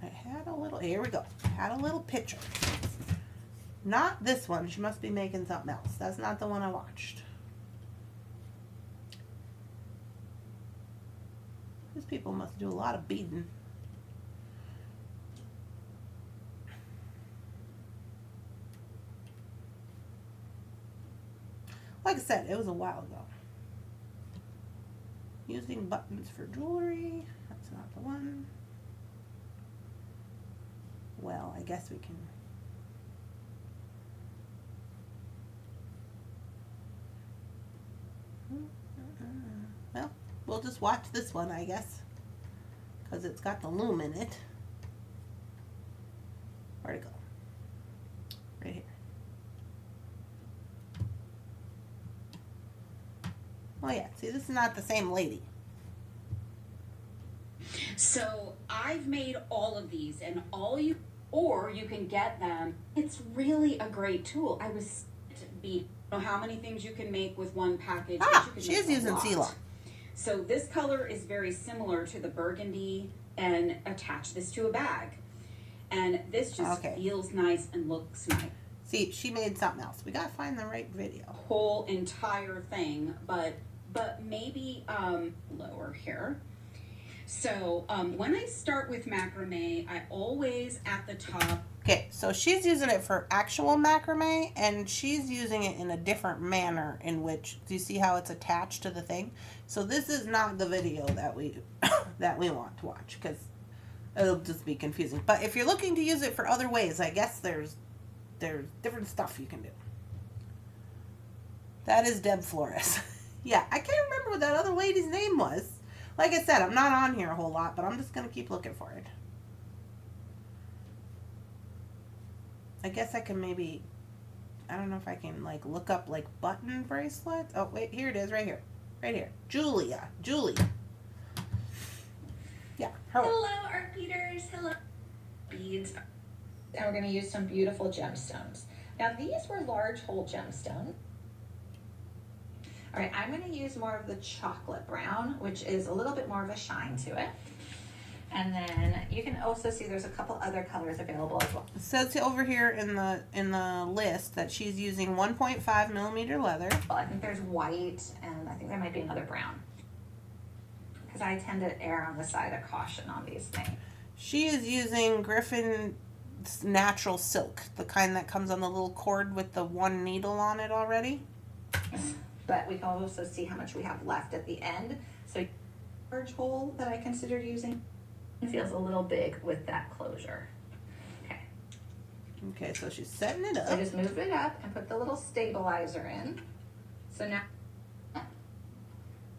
It had a little, here we go. It had a little picture. Not this one. She must be making something else. That's not the one I watched. These people must do a lot of beading. Like I said, it was a while ago. Using buttons for jewelry. That's not the one. Well, I guess we can. Well, we'll just watch this one, I guess. Because it's got the loom in it. Where'd it go? Right here. Oh yeah, see, this is not the same lady. So I've made all of these, and you can get them. It's really a great tool. I was beat. Know how many things you can make with one package. Ah, you can she is using Ceylon. So this color is very similar to the burgundy, and attach this to a bag. And this just feels nice and looks nice. See, she made something else. We gotta find the right video. Whole entire thing, but maybe lower here. So when I start with macrame, I always at the top. Okay, so she's using it for actual macrame, and she's using it in a different manner in which, do you see how it's attached to the thing? So this is not the video that we that we want to watch, because it'll just be confusing. But if you're looking to use it for other ways, I guess there's different stuff you can do. That is Deb Flores. Yeah, I can't remember what that other lady's name was. Like I said, I'm not on here a whole lot, but I'm just going to keep looking for it. I guess I can maybe, I don't know if I can like look up like button bracelets. Oh, wait, here it is right here. Right here. Julie. Yeah. Her. Hello, art beaters. Hello, beads. And we're going to use some beautiful gemstones. Now, these were large hole gemstones. All right, I'm going to use more of the chocolate brown, which is a little bit more of a shine to it. And then you can also see there's a couple other colors available as well. It says over here in the list that she's using 1.5 millimeter leather. Well, I think there's white, and I think there might be another brown. Because I tend to err on the side of caution on these things. She is using Griffin natural silk, the kind that comes on the little cord with the one needle on it already. But we can also see how much we have left at the end. So large hole that I considered using feels a little big with that closure. Okay, so she's setting it up. So just move it up and put the little stabilizer in. So now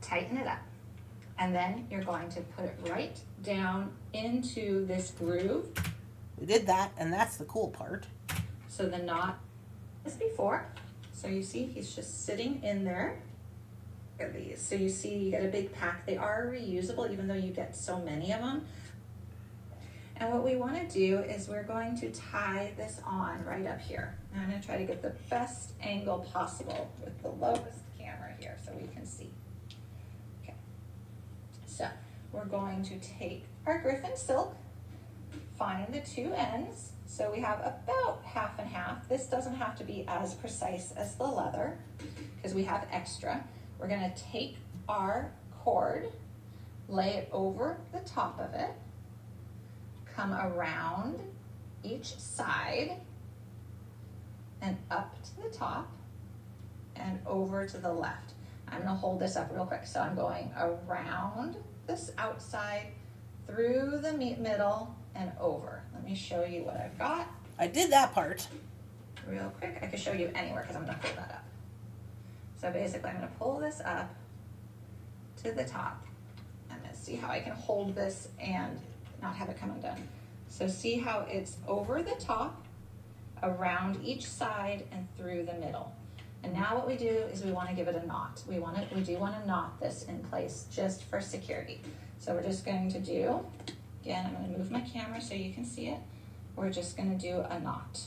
tighten it up. And then you're going to put it right down into this groove. We did that, and that's the cool part. So the knot is before. So you see he's just sitting in there. Look at these. So you see you get a big pack. They are reusable even though you get so many of them. And what we want to do is we're going to tie this on right up here. And I'm going to try to get the best angle possible with the lowest camera here so we can see. Okay. So we're going to take our Griffin silk, find the two ends. So we have about half and half. This doesn't have to be as precise as the leather because we have extra. We're going to take our cord, lay it over the top of it, come around each side and up to the top and over to the left. I'm going to hold this up real quick. So I'm going around this outside, through the middle, and over. Let me show you what I've got. I did that part. Real quick, I can show you anywhere because I'm going to pull that up. So basically I'm going to pull this up to the top. I'm going to see how I can hold this and not have it come undone. So see how it's over the top, around each side, and through the middle. And now what we do is we want to give it a knot. We do want to knot this in place just for security. So we're just going to do, again, I'm going to move my camera so you can see it. We're just going to do a knot.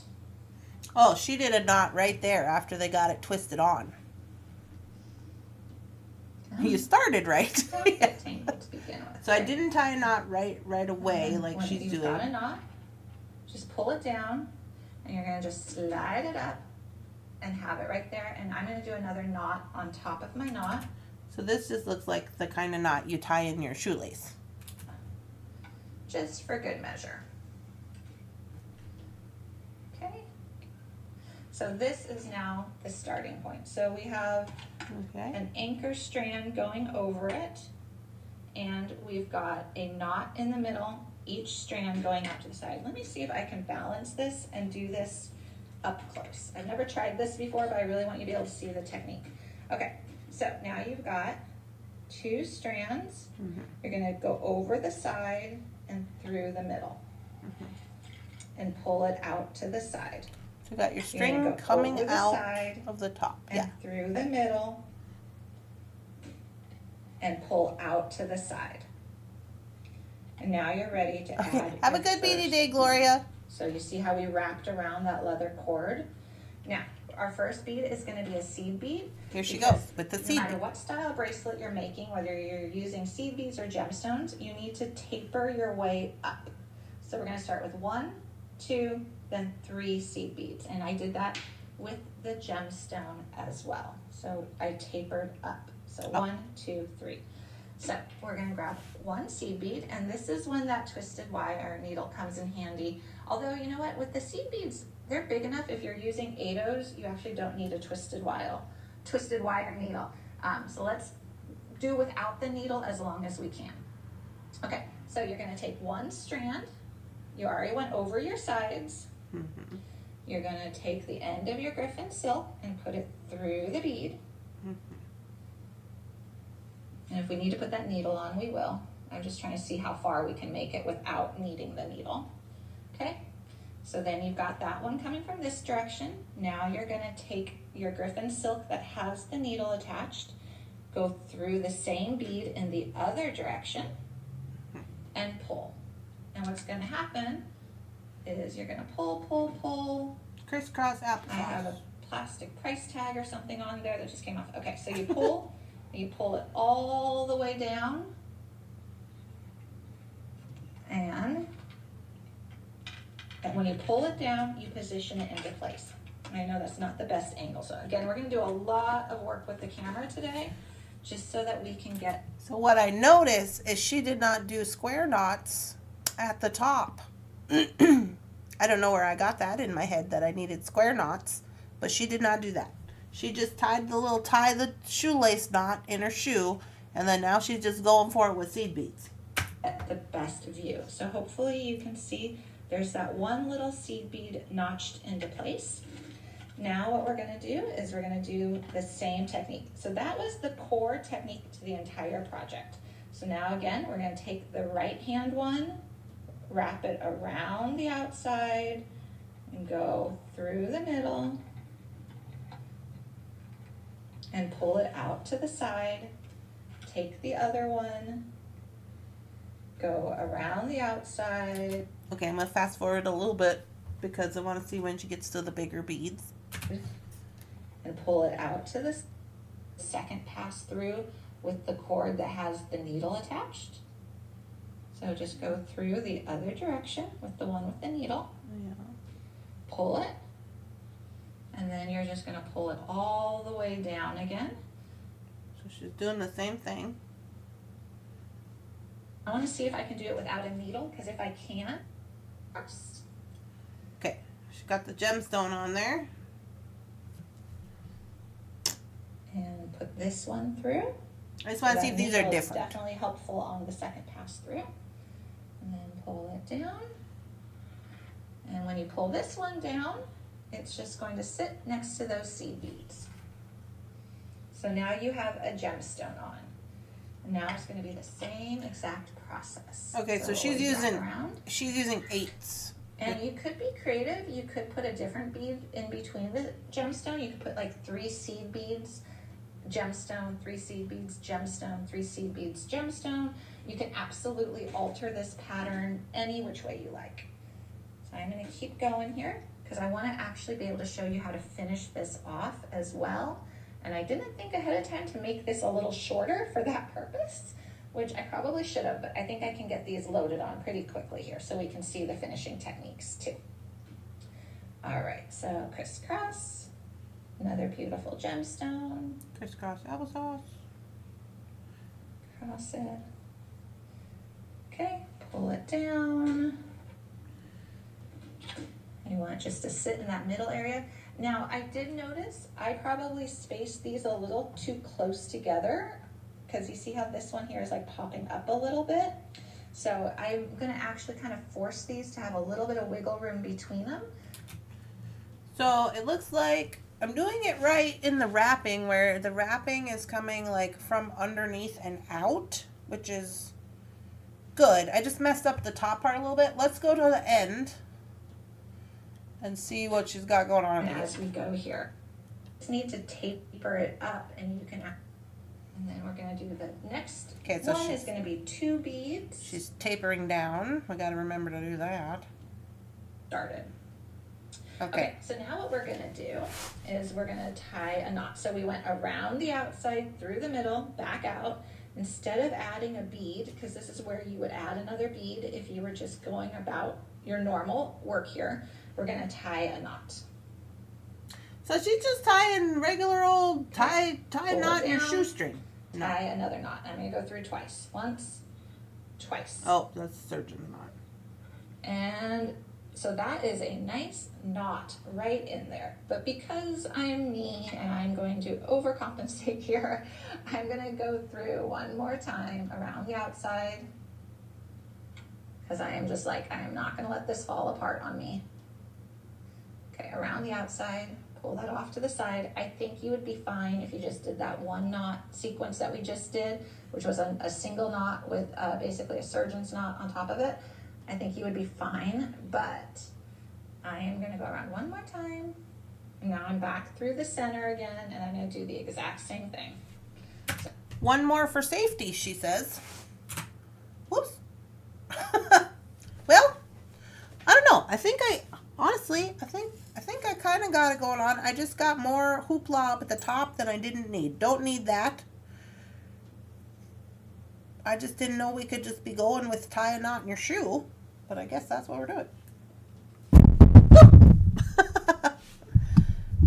Oh, she did a knot right there after they got it twisted on. You started right. Yeah. To begin with. So I didn't tie a knot right away like when she's you've doing. got a knot, just pull it down and you're going to just slide it up and have it right there. And I'm going to do another knot on top of my knot. So this just looks like the kind of knot you tie in your shoelace. Just for good measure. Okay. So this is now the starting point. So we have an anchor strand going over it, and we've got a knot in the middle, each strand going out to the side. Let me see if I can balance this and do this up close. I've never tried this before, but I really want you to be able to see the technique. Okay, so now you've got two strands. You're going to go over the side and through the middle and pull it out to the side. So you got your string coming out of the top. And through the middle and pull out to the side. And now you're ready to add. Have a good beady day, Gloria. So you see how we wrapped around that leather cord? Now, our first bead is going to be a seed bead. Here she goes with the seed No matter bead. what style bracelet you're making, whether you're using seed beads or gemstones, you need to taper your way up. So we're going to start with 1, 2, then 3 seed beads. And I did that with the gemstone as well. So I tapered up. So 1, 2, 3. So we're going to grab 1 seed bead, and this is when that twisted wire needle comes in handy. Although, you know what, with the seed beads, they're big enough. If you're using 8/0s, you actually don't need a twisted wire needle. So let's do without the needle as long as we can. Okay, so you're going to take 1 strand. You already went over your sides. You're going to take the end of your Griffin silk and put it through the bead. And if we need to put that needle on, we will. I'm just trying to see how far we can make it without needing the needle. Okay, so then you've got that one coming from this direction. Now you're going to take your Griffin silk that has the needle attached, go through the same bead in the other direction, and pull. And what's going to happen is you're going to pull, pull, pull. Crisscross applesauce. I have a plastic price tag or something on there that just came off. Okay, so you pull. You pull it all the way down, and when you pull it down, you position it into place. I know that's not the best angle, so again, we're going to do a lot of work with the camera today, just so that we can get... So what I noticed is she did not do square knots at the top. I don't know where I got that in my head that I needed square knots, but she did not do that. She just tied the shoelace knot in her shoe, and then now she's just going for it with seed beads. At the best view. So hopefully you can see there's that one little seed bead notched into place. Now what we're going to do is we're going to do the same technique. So that was the core technique to the entire project. So now again, we're going to take the right hand one, wrap it around the outside, and go through the middle, and pull it out to the side. Take the other one, go around the outside. Okay, I'm gonna fast forward a little bit because I want to see when she gets to the bigger beads. And pull it out to the second pass through with the cord that has the needle attached. So just go through the other direction with the one with the needle. Yeah. Pull it. And then you're just going to pull it all the way down again. So she's doing the same thing. I want to see if I can do it without a needle, because if I can't, Okay, she got the gemstone on there. and put this one through. I just want to see if these are That needle is different. definitely helpful on the second pass through. And then pull it down. And when you pull this one down, it's just going to sit next to those seed beads. So now you have a gemstone on. And now it's going to be the same exact process. Okay, so we'll she's wrap using around. she's using 8s. And you could be creative. You could put a different bead in between the gemstone. You could put like 3 seed beads, gemstone, 3 seed beads, gemstone, 3 seed beads, gemstone. You can absolutely alter this pattern any which way you like. So I'm going to keep going here because I want to actually be able to show you how to finish this off as well. And I didn't think ahead of time to make this a little shorter for that purpose, which I probably should have, but I think I can get these loaded on pretty quickly here so we can see the finishing techniques too. All right, so crisscross, another beautiful gemstone, Crisscross applesauce. cross it. Okay, pull it down. And you want it just to sit in that middle area. Now, I did notice I probably spaced these a little too close together because you see how this one here is like popping up a little bit. So I'm gonna actually kind of force these to have a little bit of wiggle room between them. So it looks like I'm doing it right in the wrapping, where the wrapping is coming like from underneath and out, which is good. I just messed up the top part a little bit. Let's go to the end and see what she's got going on. And as we go here, just need to taper it up, and you can, and then we're gonna do the next Okay, so one is gonna be 2 beads. She's tapering down. We got to remember to do that. Started. Okay. So now what we're gonna do is we're gonna tie a knot. So we went around the outside, through the middle, back out. Instead of adding a bead, because this is where you would add another bead if you were just going about your normal work here, we're gonna tie a knot. So she's just tying regular old tie Pull a it knot in your down. shoestring. No. Tie another knot. I'm gonna go through twice. Once, twice. Oh, that's a surgeon knot. And so that is a nice knot right in there. But because I'm me and I'm going to overcompensate here, I'm gonna go through one more time around the outside, because I am just like, I am not gonna let this fall apart on me. Okay, around the outside, pull that off to the side. I think you would be fine if you just did that 1 knot sequence that we just did, which was a single knot with basically a surgeon's knot on top of it. I think you would be fine, but I am gonna go around one more time. Now I'm back through the center again, and I'm gonna do the exact same thing. One more for safety, she says. Whoops. Well, I don't know. I think I kind of got it going on. I just got more hoopla up at the top than I didn't need. Don't need that. I just didn't know we could just be going with tie a knot in your shoe, but I guess that's what we're doing.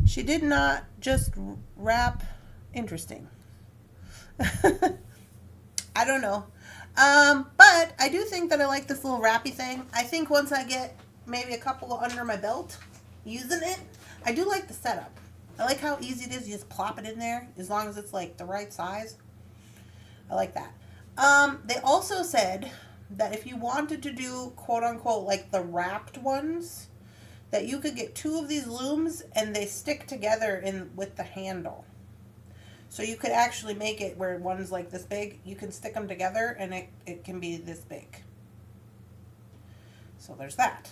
She did not just wrap interesting. I don't know. But I do think that I like this little wrappy thing. I think once I get maybe a couple under my belt using it, I do like the setup. I like how easy it is. You just plop it in there as long as it's like the right size. I like that. They also said that if you wanted to do quote unquote like the wrapped ones, that you could get 2 of these looms and they stick together with the handle. So you could actually make it where one's like this big. You can stick them together and it can be this big. So there's that.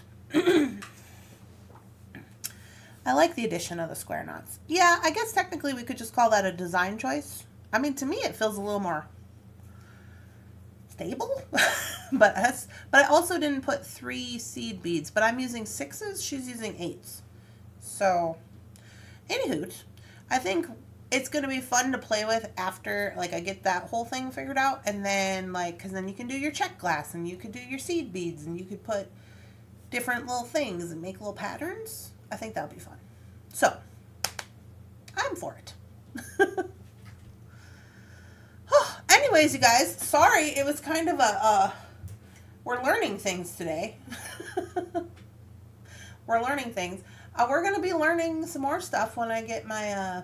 I like the addition of the square knots. Yeah, I guess technically we could just call that a design choice. I mean, to me it feels a little more stable. but I also didn't put 3 seed beads, but I'm using 6s, she's using 8s. So, anywho, I think it's going to be fun to play with after, like, I get that whole thing figured out, and then, like, because then you can do your check glass, and you could do your seed beads, and you could put different little things and make little patterns. I think that would be fun. So, I'm for it. Anyways, you guys, sorry, it was kind of we're learning things today. We're learning things. We're going to be learning some more stuff when I get my,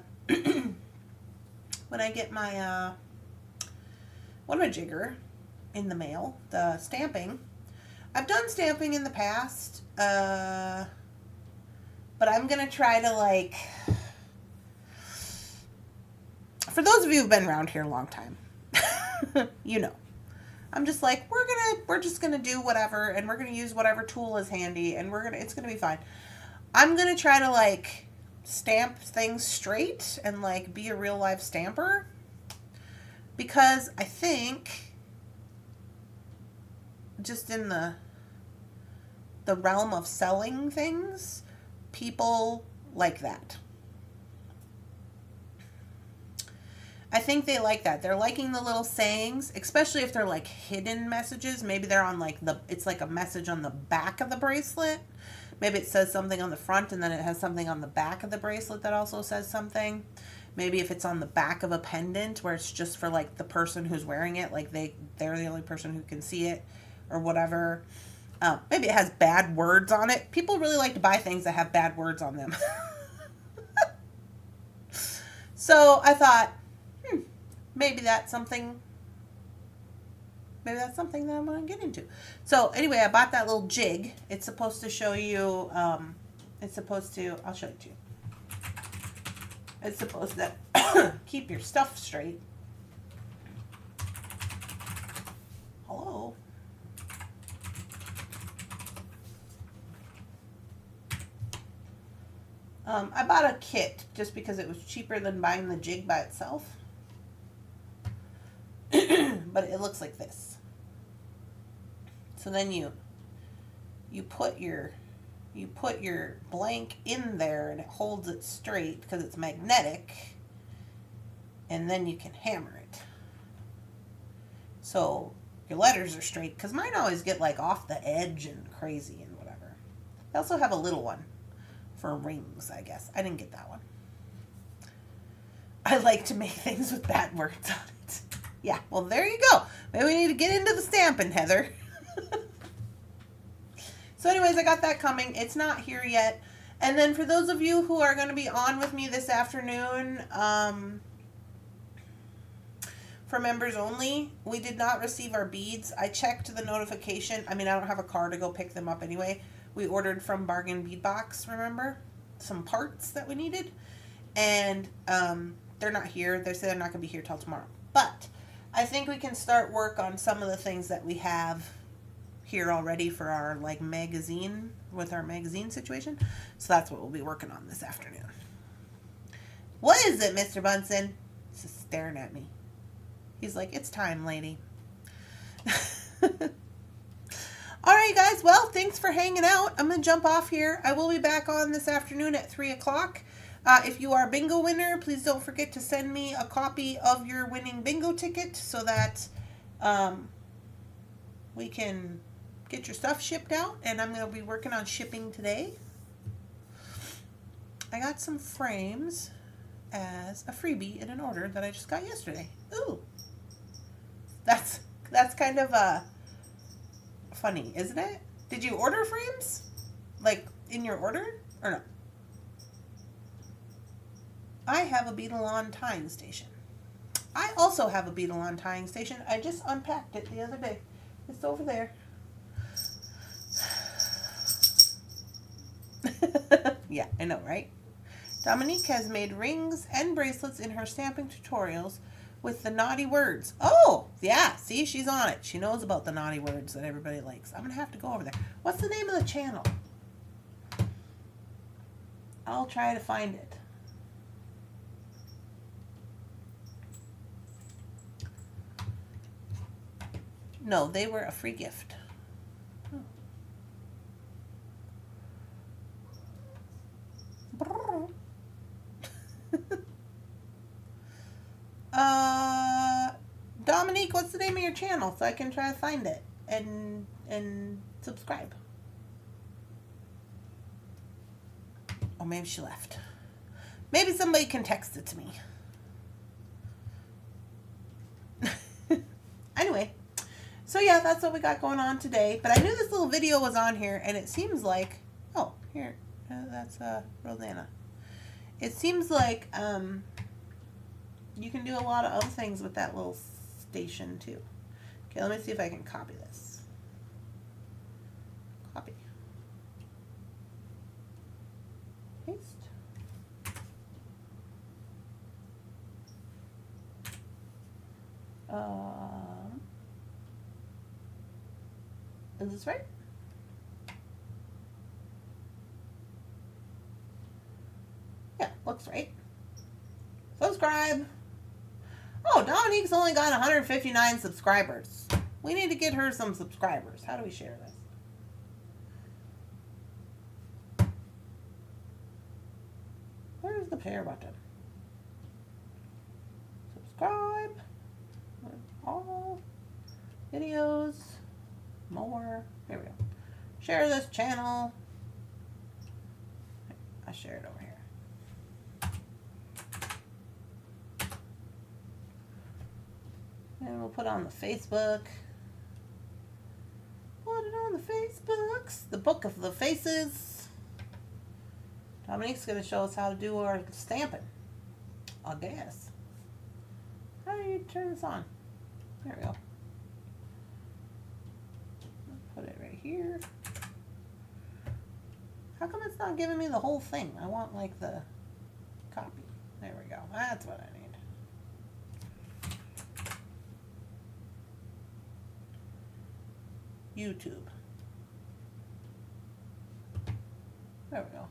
jigger in the mail, the stamping. I've done stamping in the past, but I'm going to try to, like, for those of you who've been around here a long time, you know, I'm just like, we're just gonna do whatever, and we're gonna use whatever tool is handy, and it's gonna be fine. I'm gonna try to, like, stamp things straight and, like, be a real life stamper, because I think just in the realm of selling things, people like that. I think they like that. They're liking the little sayings, especially if they're, like, hidden messages. Maybe they're on, like, it's like a message on the back of the bracelet. Maybe it says something on the front and then it has something on the back of the bracelet that also says something. Maybe if it's on the back of a pendant where it's just for, like, the person who's wearing it, like they're the only person who can see it or whatever. Maybe it has bad words on it. People really like to buy things that have bad words on them. So I thought, maybe that's something that I'm going to get into. So anyway, I bought that little jig. It's supposed to show you, I'll show it to you. It's supposed to keep your stuff straight. Hello? I bought a kit just because it was cheaper than buying the jig by itself. But it looks like this. So then you put your blank in there and it holds it straight because it's magnetic, and then you can hammer it. So your letters are straight, because mine always get, like, off the edge and crazy and whatever. I also have a little one for rings, I guess. I didn't get that one. I like to make things with bad words on it. Yeah, well, there you go. Maybe we need to get into the stamping, Heather. So anyways, I got that coming. It's not here yet. And then for those of you who are going to be on with me this afternoon, for members only, we did not receive our beads. I checked the notification. I mean, I don't have a car to go pick them up anyway. We ordered from Bargain Bead Box, remember? Some parts that we needed. And they're not here. They say they're not going to be here till tomorrow. But I think we can start work on some of the things that we have here already for our, like, magazine, with our magazine situation. So that's what we'll be working on this afternoon. What is it, Mr. Bunsen? He's just staring at me. He's like, it's time, lady. All right, guys. Well, thanks for hanging out. I'm going to jump off here. I will be back on this afternoon at 3 o'clock. If you are a bingo winner, please don't forget to send me a copy of your winning bingo ticket so that we can get your stuff shipped out. And I'm going to be working on shipping today. I got some frames as a freebie in an order that I just got yesterday. Ooh. That's kind of funny, isn't it? Did you order frames? Like, in your order? Or no? I have a beetle on tying station. I also have a beetle on tying station. I just unpacked it the other day. It's over there. Yeah, I know, right? Dominique has made rings and bracelets in her stamping tutorials with the naughty words. Oh, yeah. See, she's on it. She knows about the naughty words that everybody likes. I'm going to have to go over there. What's the name of the channel? I'll try to find it. No, they were a free gift. Dominique, what's the name of your channel so I can try to find it and subscribe? Oh, maybe she left. Maybe somebody can text it to me. Anyway, so yeah, that's what we got going on today. But I knew this little video was on here, and it seems like, oh, here, that's Rosanna. It seems like you can do a lot of other things with that little station too. Okay, let me see if I can copy this. Copy. Paste. Is this right? Yeah, looks right. Subscribe. Oh, Dominique's only got 159 subscribers. We need to get her some subscribers. How do we share this? Where's the share button? Subscribe. All videos. More. Here we go. Share this channel. I share it over here. And we'll put it on the Facebook. Put it on the Facebooks. The Book of the Faces. Dominique's going to show us how to do our stamping. I guess. How do you turn this on? There we go. Put it right here. How come it's not giving me the whole thing? I want like the copy. There we go. That's what I need. YouTube. There we go.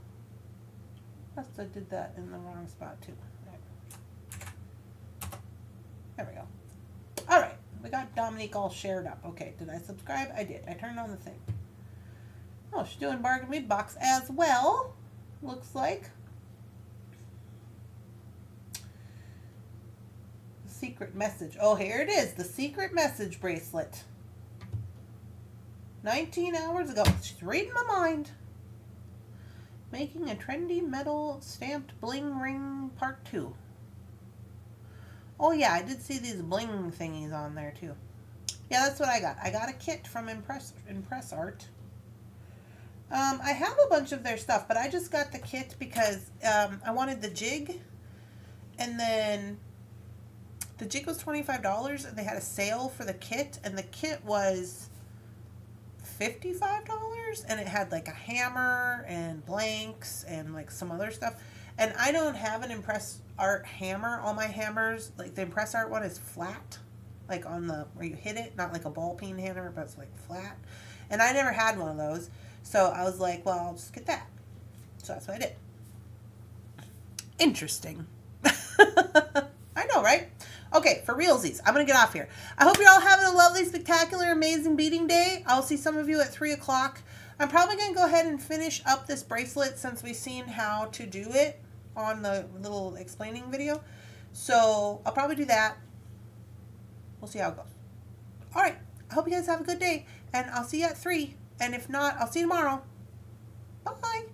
Must have did that in the wrong spot too. There we go. All right. We got Dominique all shared up. Okay, did I subscribe? I did. I turned on the thing. Oh, she's doing bargain weed box as well. Looks like. The secret message. Oh, here it is. The secret message bracelet. 19 hours ago. She's reading my mind. Making a trendy metal stamped bling ring part 2. Oh yeah, I did see these bling thingies on there too. Yeah, that's what I got. I got a kit from Impress Art. I have a bunch of their stuff, but I just got the kit because I wanted the jig. And then the jig was $25 and they had a sale for the kit, and the kit was $55 and it had like a hammer and blanks and like some other stuff. And I don't have an Impress Art hammer. All my hammers, like the Impress Art one, is flat, like on the where you hit it, not like a ball peen hammer, but it's like flat. And I never had one of those, so I was like, well, I'll just get that. So that's what I did. Interesting. I know, right? Okay, for realsies, I'm going to get off here. I hope you're all having a lovely, spectacular, amazing beading day. I'll see some of you at 3 o'clock. I'm probably going to go ahead and finish up this bracelet since we've seen how to do it on the little explaining video. So I'll probably do that. We'll see how it goes. All right. I hope you guys have a good day, and I'll see you at 3. And if not, I'll see you tomorrow. Bye.